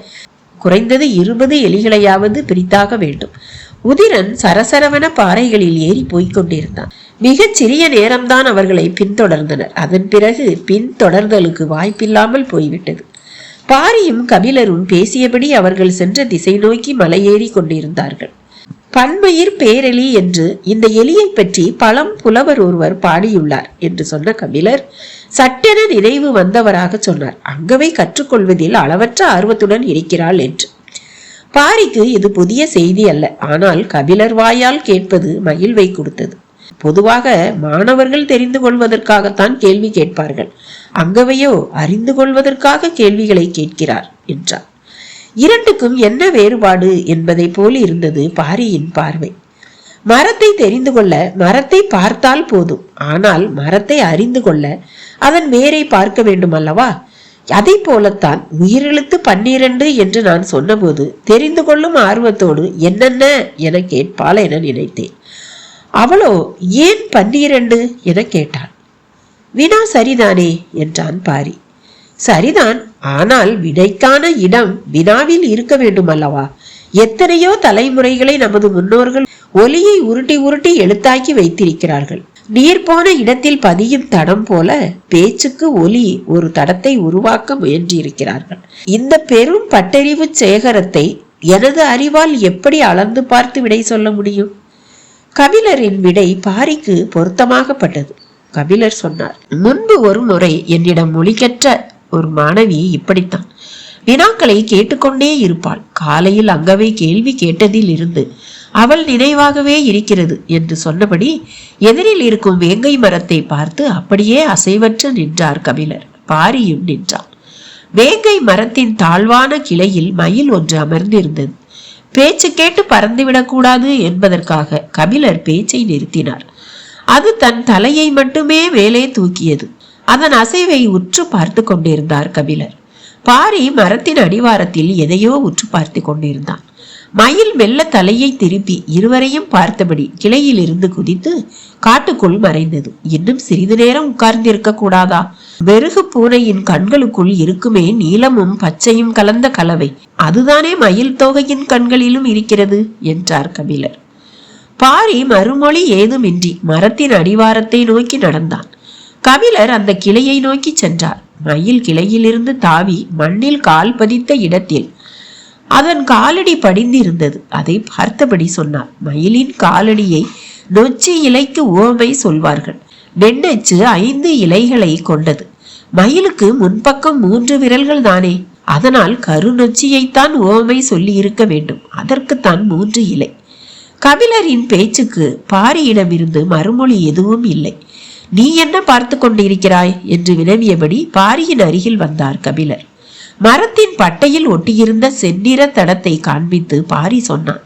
Speaker 2: குறைந்தது 20 எலிகளையாவது பிரித்தாக வேண்டும். உதிரன் சரசரவன பாறைகளில் ஏறி போய்கொண்டிருந்தான். மிகச் சிறிய நேரம்தான் அவர்களை பின்தொடர்ந்தனர். அதன் பிறகு பின்தொடர்தலுக்கு வாய்ப்பில்லாமல் போய்விட்டது. பாரியும் கபிலரும் பேசியபடி அவர்கள் சென்ற திசை நோக்கி மலையேறி கொண்டிருந்தார்கள். பன்மயிர் பேரெலி என்று இந்த எலியை பற்றி பழம் புலவர் ஒருவர் பாடியுள்ளார் என்று சொன்ன கபிலர் சட்டென நினைவு வந்தவராக சொன்னார். அங்கவை கற்றுக்கொள்வதில் அளவற்ற ஆர்வத்துடன் இருக்கிறாள் என்று. பாரிக்கு இது புதிய செய்தி அல்ல. ஆனால் கபிலர் வாயால் கேட்பது மகிழ்வை கொடுத்தது. பொதுவாக மாணவர்கள் தெரிந்து கொள்வதற்காகத்தான் கேள்வி கேட்பார்கள். அங்கவையோ அறிந்து கொள்வதற்காக கேள்விகளை கேட்கிறார் என்றார். இரண்டுக்கும் என்ன வேறுபாடு என்பதை போல் இருந்தது பாரியின் பார்வை. மரத்தை தெரிந்து கொள்ள மரத்தை பார்த்தால் போதும். ஆனால் மரத்தை அறிந்து கொள்ள அதன் வேரை பார்க்க வேண்டும் அல்லவா? அதை போலத்தான் உயிரெழுத்து 12 என்று நான் சொன்னபோது தெரிந்து கொள்ளும் ஆர்வத்தோடு என்னென்ன என கேட்பாள் என நினைத்தேன். அவளோ ஏன் 12 என கேட்டாள். வினா சரிதானே என்றான் பாரி. சரிதான், ஆனால் விடைக்கான இடம் வினாவில் இருக்க வேண்டும் அல்லவா? எத்தனையோ தலைமுறைகளை நமது முன்னோர்கள் ஒலியை உருட்டி உருட்டி எழுத்தாக்கி வைத்திருக்கிறார்கள். நீர் போன இடத்தில் பதியும் தடம் போல பேச்சுக்கு ஒலி ஒரு தடத்தை உருவாக்க முயன்றிருக்கிறார்கள். இந்த பெரும் பட்டறிவு சேகரத்தை எனது அறிவால் எப்படி அளந்து பார்த்து விடை சொல்ல முடியும்? கபிலரின் விடை பாரிக்கு பொருத்தமாகப்பட்டது. கபிலர் சொன்னார், முன்பு ஒரு முறை என்னிடம் மொழி கற்ற ஒரு மாணவி இப்படித்தான். வினாக்களை கேட்டுக்கொண்டே இருப்பாள். காலையில் அங்கவே கேள்வி கேட்டதில் இருந்து அவள் நினைவாகவே இருக்கிறது என்று சொன்னபடி எதிரில் இருக்கும் வேங்கை மரத்தை பார்த்து அப்படியே அசைவற்று நின்றார் கபிலர். பாரியும் நின்றான். வேங்கை மரத்தின் தாழ்வான கிளையில் மயில் ஒன்று அமர்ந்திருந்தது. பேச்சு கேட்டு பறந்துவிடக்கூடாது என்பதற்காக கபிலர் பேச்சை நிறுத்தினார். அது தன் தலையை மட்டுமே மேலே தூக்கியது. அதன் அசைவை உற்று பார்த்து கொண்டிருந்தார் கபிலர். பாரி மரத்தின் அடிவாரத்தில் எதையோ உற்று பார்த்து கொண்டிருந்தான். மயில் மெல்ல தலையை திருப்பி இருவரையும் பார்த்தபடி கிளையில் இருந்து குதித்து காட்டுக்குள் மறைந்தது. இன்னும் சிறிது நேரம் உட்கார்ந்திருக்க கூடாதா? வெறுகு பூனையின் கண்களுக்குள் இருக்குமே நீலமும் பச்சையும் கலந்த கலவை, அதுதானே மயில் தோகையின் கண்களிலும் இருக்கிறது என்றார் கபிலர். பாரி மறுமொழி ஏதுமின்றி மரத்தின் அடிவாரத்தை நோக்கி நடந்தான். கபிலர் அந்த கிளையை நோக்கி சென்றார். மயில் கிளையிலிருந்து தாவி மண்ணில் கால் பதித்த இடத்தில் அதன் காலடி படிந்திருந்தது. அதை பார்த்தபடி சொன்னார். மயிலின் காலடியை நொச்சி இலைக்கு உவமை சொல்வார்கள். நெண்ணச்சு 5 இலைகளை கொண்டது. மயிலுக்கு முன்பக்கம் 3 விரல்கள் தானே, அதனால் கருநொச்சியைத்தான் உவமை சொல்லி இருக்க வேண்டும். அதற்குத்தான் 3 இலை. கபிலரின் பேச்சுக்கு பாரியிடமிருந்து மறுமொழி எதுவும் இல்லை. நீ என்ன பார்த்து கொண்டிருக்கிறாய் என்று வினவியபடி பாரியின் அருகில் வந்தார் கபிலர். மரத்தின் பட்டையில் ஒட்டியிருந்த செந்நிற தடத்தை காண்பித்து பாரி சொன்னான்,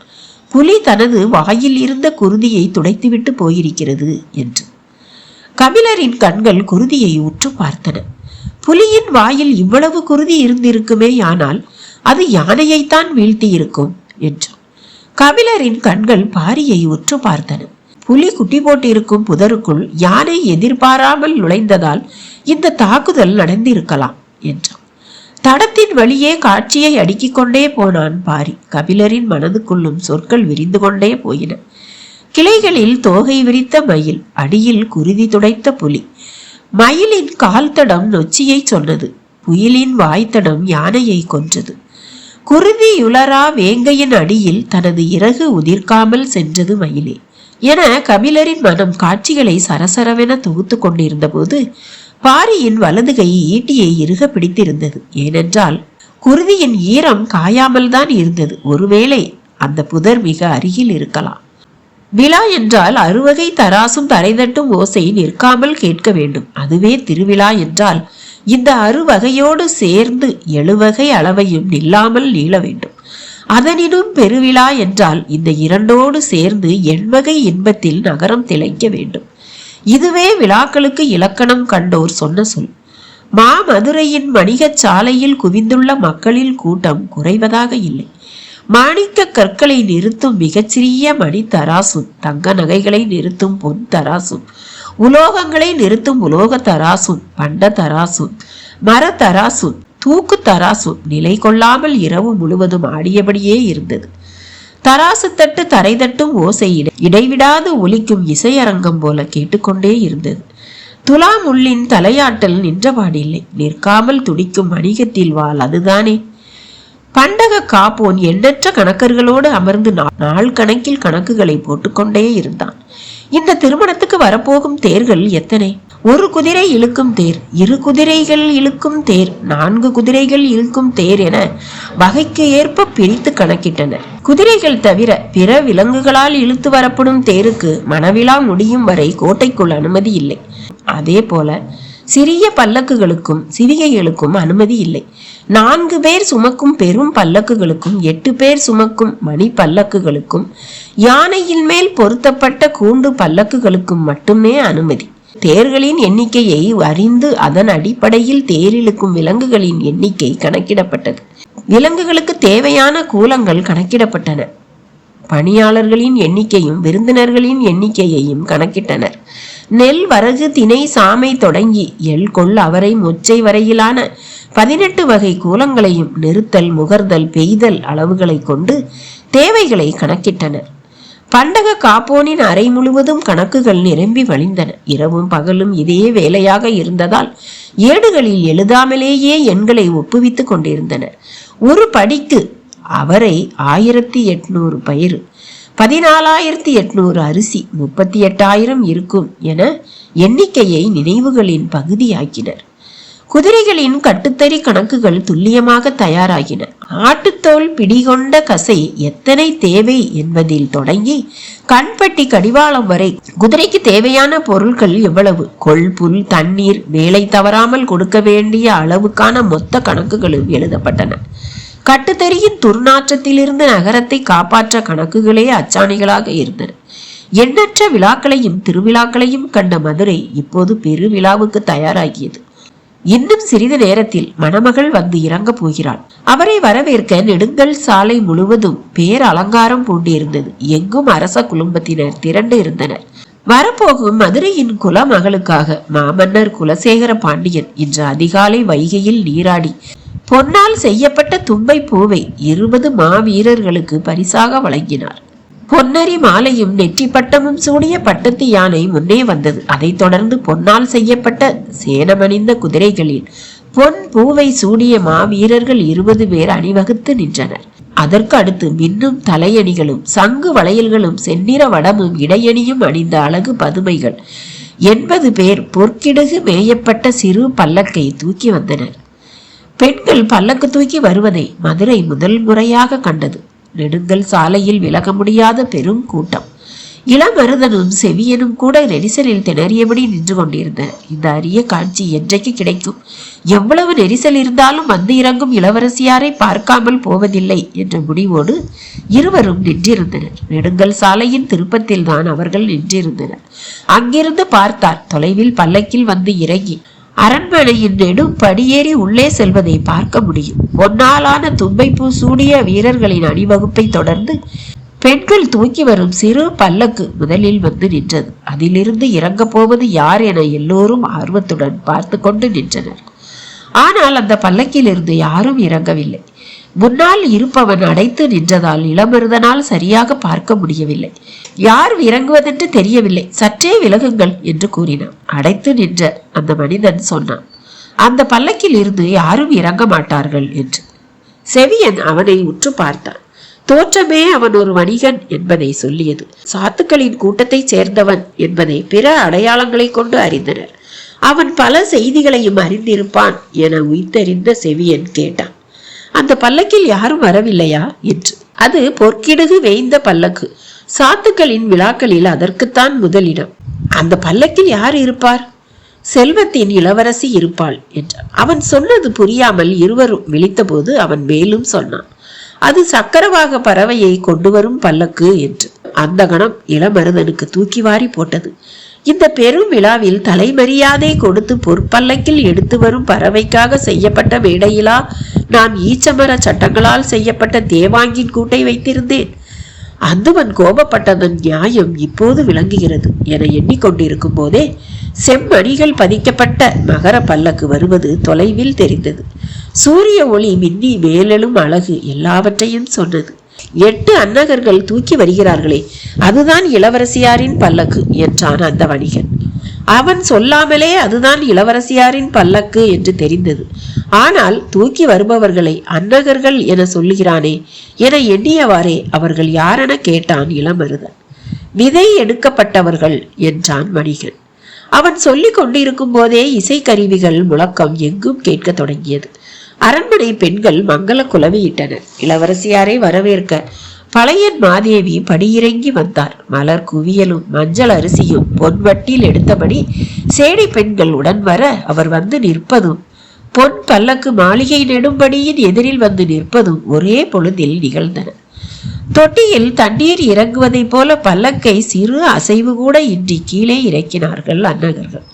Speaker 2: புலி தனது வாயில் இருந்த குருதியை துடைத்துவிட்டு போயிருக்கிறது என்று. கபிலரின் கண்கள் குருதியை உற்று பார்த்தன. புலியின் வாயில் இவ்வளவு குருதி இருந்திருக்குமே, ஆனால் அது யானையைத்தான் வீழ்த்தி இருக்கும் என்றான். கபிலரின் கண்கள் பாரியை உற்று பார்த்தன. புலி குட்டி போட்டு இருக்கும் புதருக்குள் யானை எதிர்பாராமல் நுழைந்ததால் இந்த தாக்குதல் நடந்திருக்கலாம் என்றான். தடத்தின் வழியே காட்சியை அடுக்கிக் கொண்டே போனான் பாரி. கபிலரின் மனதுக்குள்ளும் சொற்கள் விரிந்து கொண்டே போயின. கிளைகளில் தோகை விரித்த மயில், அடியில் குருதி துடைத்த புலி. மயிலின் கால் தடம் நொச்சியை சொன்னது. புயலின் வாய்த்தடம் யானையை கொன்றது. குருதியுளரா வேங்கையின் அடியில் தனது இறகு உதிர்க்காமல் சென்றது மயிலே என கபிலரின் மனம் காட்சிகளை சரசரவென தொகுத்து கொண்டிருந்த போது பாரியின் வலது கை ஈட்டியை இறுக பிடித்திருந்தது. ஏனென்றால் குருதியின் ஈரம் காயாமல் தான் இருந்தது. ஒருவேளை அந்த புதர் மிக அருகில் இருக்கலாம். விழா என்றால் 6 வகை தராசும் தரைதட்டும் ஓசை நிற்காமல் கேட்க வேண்டும். அதுவே திருவிழா என்றால் இந்த 6 வகையோடு சேர்ந்து 7 வகை அளவையும் நில்லாமல் நீள வேண்டும். அதனினும் பெருவிழா என்றால் இந்த 2ஓடு சேர்ந்து 8 வகை இன்பத்தில் நகரம் திளைக்க வேண்டும். இதுவே விழாக்களுக்கு இலக்கணம் கண்டோர் சொன்ன சொல். மாமதுரையின் வணிகச் சாலையில் குவிந்துள்ள மக்களில் கூட்டம் குறைவதாக இல்லை. மாணிக்க கற்களை நிறுத்தும் மிகச்சிறிய மணி தராசும், தங்க நகைகளை நிறுத்தும் பொன் தராசும், உலோகங்களை நிறுத்தும் உலோக தராசும், பண்ட தராசும், மர தராசும், தூக்கு தராசும் நிலை கொள்ளாமல் இரவு முழுவதும் ஆடியபடியே இருந்தது. தராசு தட்டு தரை தட்டும் ஓசை இடைவிடாது ஒலிக்கும் இசையரங்கம் போல கேட்டுக்கொண்டே இருந்தது. துலாம் உள்ளின் தலையாட்டல் நின்றபாடில்லை. நிற்காமல் துடிக்கும் வணிகத்தில் வாழ் அதுதானே. பண்டக காப்போன் எண்ணற்ற கணக்கர்களோடு அமர்ந்து நாள் கணக்கில் கணக்குகளை போட்டுக்கொண்டே இருந்தான். இந்த திருமணத்துக்கு வரப்போகும் தேர்கள் எத்தனை? 1 குதிரை இழுக்கும் தேர், 2 குதிரைகள் இழுக்கும் தேர், 4 குதிரைகள் இழுக்கும் தேர் என வகைக்கு ஏற்ப பிரித்து கணக்கிட்டனர். குதிரைகள் தவிர பிற விலங்குகளால் இழுத்து வரப்படும் தேருக்கு மணவிழா முடியும் வரை கோட்டைக்குள் அனுமதி இல்லை. அதே போல சிறிய பல்லக்குகளுக்கும் சிவிகைகளுக்கும் அனுமதி இல்லை. 4 பேர் சுமக்கும் பெரும் பல்லக்குகளுக்கும் 8 பேர் சுமக்கும் மணி பல்லக்குகளுக்கும் யானையின் மேல் பொருத்தப்பட்ட கூண்டு பல்லக்குகளுக்கும் மட்டுமே அனுமதி. தேர்களின் எண்ணிக்கையை அறிந்து அதன் அடிப்படையில் தேரிழுக்கும் விலங்குகளின் எண்ணிக்கை கணக்கிடப்பட்டது. விலங்குகளுக்கு தேவையான கூலங்கள் கணக்கிடப்பட்டன. பணியாளர்களின் எண்ணிக்கையும் விருந்தினர்களின் எண்ணிக்கையையும் கணக்கிட்டனர். நெல், வரகு, திணை, சாமை தொடங்கி எள், கொள், அவரை, மொச்சை வரையிலான 18 வகை கூலங்களையும் நிறுத்தல், முகர்தல், பெய்தல் அளவுகளை கொண்டு தேவைகளை கணக்கிட்டனர். பண்டக காப்போனின் அறை முழுவதும் கணக்குகள் நிரம்பி வழிந்தன. இரவும் பகலும் இதே வேலையாக இருந்ததால் ஏடுகளில் எழுதாமலேயே எண்களை ஒப்புவித்துக் கொண்டிருந்தனர். ஒரு படிக்கு அவரை 1800 பயிர், 14,800 அரிசி, 38,000 இருக்கும் என எண்ணிக்கையை நினைவுகளின் பகுதியாக்கினர். குதிரைகளின் கட்டுத்தறி கணக்குகள் துல்லியமாக தயாராகின. ஆட்டுத்தோல் பிடிகொண்ட கசை எத்தனை தேவை என்பதில் தொடங்கி கண்பட்டி கடிவாளம் வரை குதிரைக்கு தேவையான பொருட்கள் எவ்வளவு, கொள், புல், தண்ணீர், வேலை தவறாமல் கொடுக்க வேண்டிய அளவுக்கான மொத்த கணக்குகளும் எழுதப்பட்டன. கட்டுத்தறியின் துர்நாற்றத்திலிருந்து நகரத்தை காப்பாற்ற கணக்குகளே அச்சாணிகளாக இருந்தன. எண்ணற்ற விழாக்களையும் திருவிழாக்களையும் கண்ட மதுரை இப்போது பெருவிழாவுக்கு தயாராகியது. இன்னும் சிறிது நேரத்தில் மணமகள் வந்து இறங்க போகிறாள். அவரை வரவேற்க நெடுங்கல் சாலை முழுவதும் பேர் அலங்காரம் பூண்டிருந்தது. எங்கும் அரச குடும்பத்தினர் திரண்டு இருந்தனர். வரப்போகும் மதுரையின் குல மகளுக்காக மாமன்னர் குலசேகர பாண்டியன் இன்று அதிகாலை வைகையில் நீராடி பொன்னால் செய்யப்பட்ட தும்பை பூவை 20 மாவீரர்களுக்கு பரிசாக வழங்கினார். பொன்னரி மாலையும் நெற்றி பட்டமும் சூடிய பட்டத்து யானை முன்னே வந்தது. அதைத் தொடர்ந்து பொன்னால் செய்யப்பட்ட சேனமணிந்த குதிரைகளில் பொன் பூவை சூடிய மாவீரர்கள் 20 பேர் அணிவகுத்து நின்றனர். அதற்கு அடுத்து மின்னும் தலையணிகளும் சங்கு வளையல்களும் செந்நிற வடமும் இடையணியும் அணிந்த அழகு பதுமைகள் 80 பேர் பொற்கிடுகு மேயப்பட்ட சிறு பல்லக்கை தூக்கி வந்தனர். பெண்கள் பல்லக்கு தூக்கி வருவதை மதுரை முதல் முறையாக கண்டது. நெடுங்கல் சாலையில் விலக முடியாத பெரும் கூட்டம். இளமருதனும் செவியனும் கூட நெரிசலில் திணறியபடி நின்று கொண்டிருந்தனர். இந்த அரிய காட்சி என்றைக்கு கிடைக்கும்? எவ்வளவு நெரிசல் இருந்தாலும் வந்து இறங்கும் இளவரசியாரை பார்க்காமல் போவதில்லை என்ற முடிவோடு இருவரும் நின்றிருந்தனர். நெடுங்கல் சாலையின் திருப்பத்தில் தான் அவர்கள் நின்றிருந்தனர். அங்கிருந்து பார்த்தார். தொலைவில் பல்லக்கில் வந்து இறங்கி அரண்மனையின் நெடும் படியேறி உள்ளே செல்வதை பார்க்க முடியும். பொன்னாலான தும்பைப்பூ சூடிய வீரர்களின் அணிவகுப்பை தொடர்ந்து பெண்கள் தூக்கி வரும் சிறு பல்லக்கு முதலில் வந்து நின்றது. அதிலிருந்து இறங்க போவது யார் என எல்லோரும் ஆர்வத்துடன் பார்த்து கொண்டு நின்றனர். ஆனால் அந்த பல்லக்கில் இருந்து யாரும் இறங்கவில்லை. முன்னால் இருப்பவன் அடைத்து நின்றதால் இளமருதனால் சரியாக பார்க்க முடியவில்லை. யார் இறங்குவதென்று தெரியவில்லை. சற்றே விலகுங்கள் என்று கூறினான். அடைத்து நின்ற அந்த மனிதன் சொன்னான், அந்த பல்லக்கில் இருந்து யாரும் இறங்க மாட்டார்கள் என்று. செவியன் அவனை உற்று பார்த்தான். தோற்றமே அவன் ஒரு வணிகன் என்பதை சொல்லியது. சாத்துக்களின் கூட்டத்தை சேர்ந்தவன் என்பதை பிற அடையாளங்களை கொண்டு அறிந்தனர். அவன் பல செய்திகளையும் அறிந்திருப்பான் என உய்தறிந்த செவியன் கேட்டான், அந்த பல்லக்கில் யாரும் வரவில்லையா என்று. அது பொற்கிடுகு வேய்ந்த பல்லக்கு. சாத்துக்களின் விழாக்களில் அதற்குத்தான் முதலிடம். அந்த பல்லக்கில் யார் இருப்பார்? செல்வத்தின் இளவரசி இருப்பாள் என்றான். அவன் சொன்னது புரியாமல் இருவரும் விழித்தபோது அவன் மேலும் சொன்னான், அது சக்கரவாக பறவையை கொண்டு வரும் பல்லக்கு என்று. அந்த கணம் இளமருதனுக்கு தூக்கி வாரி போட்டது. இந்த பெரும் விழாவில் தலைமரியாதை கொடுத்து பொற்பல்லக்கில் எடுத்து வரும் பறவைக்காக செய்யப்பட்ட மேடையிலா நான் ஈச்சமர சட்டங்களால் செய்யப்பட்ட தேவாங்கின் கூட்டை வைத்திருந்தேன். அந்துவன் கோபப்பட்டதன் நியாயம் இப்போது விளங்குகிறது என எண்ணிக்கொண்டிருக்கும் போதே செம்மணிகள் பதிக்கப்பட்ட மகர பல்லக்கு வருவது தொலைவில் தெரிந்தது. சூரிய ஒளி மின்னி மேலெழும் அழகு எல்லாவற்றையும் சொன்னது. 8 அன்னகர்கள் தூக்கி வருகிறார்களே, அதுதான் இளவரசியாரின் பல்லக்கு என்றான் அந்த வணிகன். அவன் சொல்லாமலே அதுதான் இளவரசியாரின் பல்லக்கு என்று தெரிந்தது. ஆனால் தூக்கி வருபவர்களை அன்னகர்கள் என சொல்லுகிறானே என எண்ணியவாறே அவர்கள் யாரென கேட்டான் இளமருதன். விதை எடுக்கப்பட்டவர்கள் என்றான் வணிகன். அவன் சொல்லிக் கொண்டிருக்கும் போதே இசைக்கருவிகள் முழக்கம் எங்கும் கேட்க தொடங்கியது. அரண்மனை பெண்கள் மங்கள குலவியிட்டனர். இளவரசியாரை வரவேற்க பழையன் மாதேவி படியிறங்கி வந்தார். மலர் குவியலும் மஞ்சள் அரிசியும் பொன்வட்டில் எடுத்தபடி சேடி பெண்கள் உடன் வர அவர் வந்து நிற்பதும் பொன் பல்லக்கு மாளிகை நெடும்படியின் எதிரில் வந்து நிற்பதும் ஒரே பொழுதில் நிகழ்ந்தன. தொட்டியில் தண்ணீர் இறங்குவதைப் போல பல்லக்கை சிறு அசைவு கூட இன்றி கீழே இறக்கினார்கள் அன்னகர்கள்.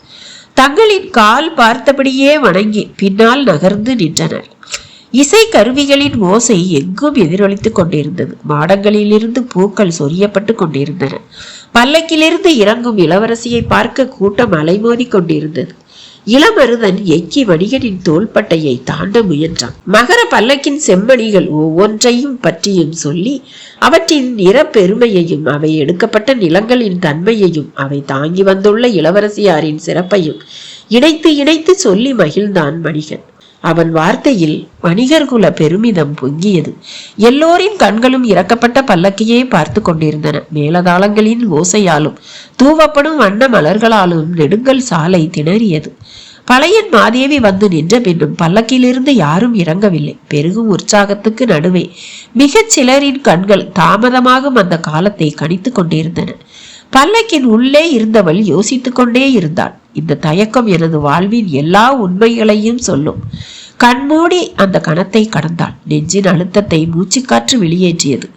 Speaker 2: தங்களின் கால் பார்த்தபடியே வணங்கி பின்னால் நகர்ந்து நின்றனர். இசை கருவிகளின் ஓசை எங்கும் எதிரொலித்துக் கொண்டிருந்தது. மாடங்களிலிருந்து பூக்கள் சொரியப்பட்டு கொண்டிருந்தன. பல்லக்கிலிருந்து இறங்கும் இளவரசியை பார்க்க கூட்டம் அலைமோதி கொண்டிருந்தது. இளமருதன் எக்கி வணிகனின் தோள்பட்டையை தாண்ட முயன்றான். மகர பல்லக்கின் செம்மணிகள் ஒவ்வொன்றையும் பற்றியும் சொல்லி அவற்றின் நிற பெருமையையும் அவை எடுக்கப்பட்ட நிலங்களின் தன்மையையும் அவை தாங்கி வந்துள்ள இளவரசியாரின் சிறப்பையும் இணைத்து இணைத்து சொல்லி மகிழ்ந்தான் வணிகன். அவன் வார்த்தையில் வணிகர் குல பெருமிதம் பொங்கியது. எல்லோரின் கண்களும் இறக்கப்பட்ட பல்லக்கையே பார்த்து கொண்டிருந்தன. மேலதாளங்களின் ஓசையாலும் தூவப்படும் வண்ண மலர்களாலும் நெடுங்கல் சாலை திணறியது. பழையன் மாதேவி வந்து நின்ற பின்னும் பல்லக்கிலிருந்து யாரும் இறங்கவில்லை. பெருகும் உற்சாகத்துக்கு நடுவே மிகச் சிலரின் கண்கள் தாமதமாகும் அந்த காலத்தை கணித்து கொண்டிருந்தன. பல்லக்கின் உள்ளே இருந்தவள் யோசித்துக் கொண்டே இருந்தாள். இந்த தயக்கம் எனது வாழ்வின் எல்லா உண்மைகளையும் சொல்லும். கண்மூடி அந்த கணத்தை கடந்தாள். நெஞ்சின் அழுத்தத்தை மூச்சுக்காற்று வெளியேற்றியது.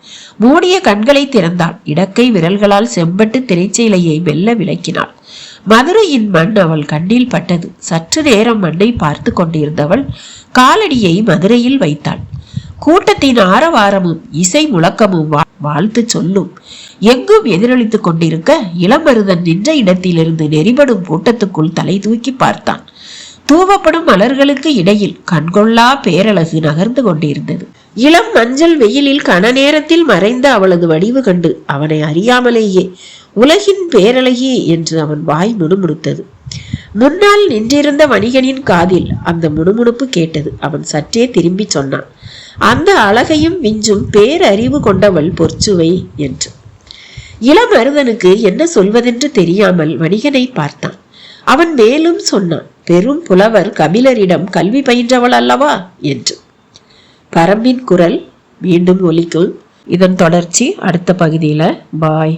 Speaker 2: மூடிய கண்களை திறந்தாள். இடக்கை விரல்களால் செம்பட்டு திரைச்சீலையை மெல்ல விளக்கினாள். மதுரையின் மண் அவள் கண்ணில் பட்டது. சற்று நேரம் மண்ணை பார்த்து கொண்டிருந்தவள் காலடியை மதுரையில் வைத்தாள். கூட்டத்தின் ஆரவாரமும் இசை முழக்கமும் வாழ்த்து சொல்லும் எங்கும் எதிரொலித்துக் கொண்டிருக்க இளமருதன் நின்ற இடத்திலிருந்து நெறிபடும் கூட்டத்துக்குள் தலை தூக்கி பார்த்தான். தூவப்படும் மலர்களுக்கு இடையில் கண்கொள்ளா பேரழகு நகர்ந்து கொண்டிருந்தது. இளம் மஞ்சள் வெயிலில் கன நேரத்தில் மறைந்த அவளது வடிவு கண்டு அவனை அறியாமலேயே உலகின் பேரழகி என்று அவன் வாய் முணுமுணுத்தது. முன்னால் நின்றிருந்த வணிகனின் காதில் அந்த முணுமுணுப்பு கேட்டது. அவன் சற்றே திரும்பி சொன்னான், அந்த அழகையும் விஞ்சும் பேரறிவு கொண்டவள் பொற்சுவை என்று. இளமருதனுக்கு என்ன சொல்வதென்று தெரியாமல் வணிகனை பார்த்தான். அவன் மேலும் சொன்னான், பெரும் புலவர் கபிலரிடம் கல்வி பயின்றவள் அல்லவா என்று. பரம்பின் குரல் மீண்டும் ஒலிக்கும். இதன் தொடர்ச்சி அடுத்த பகுதியில. பாய்.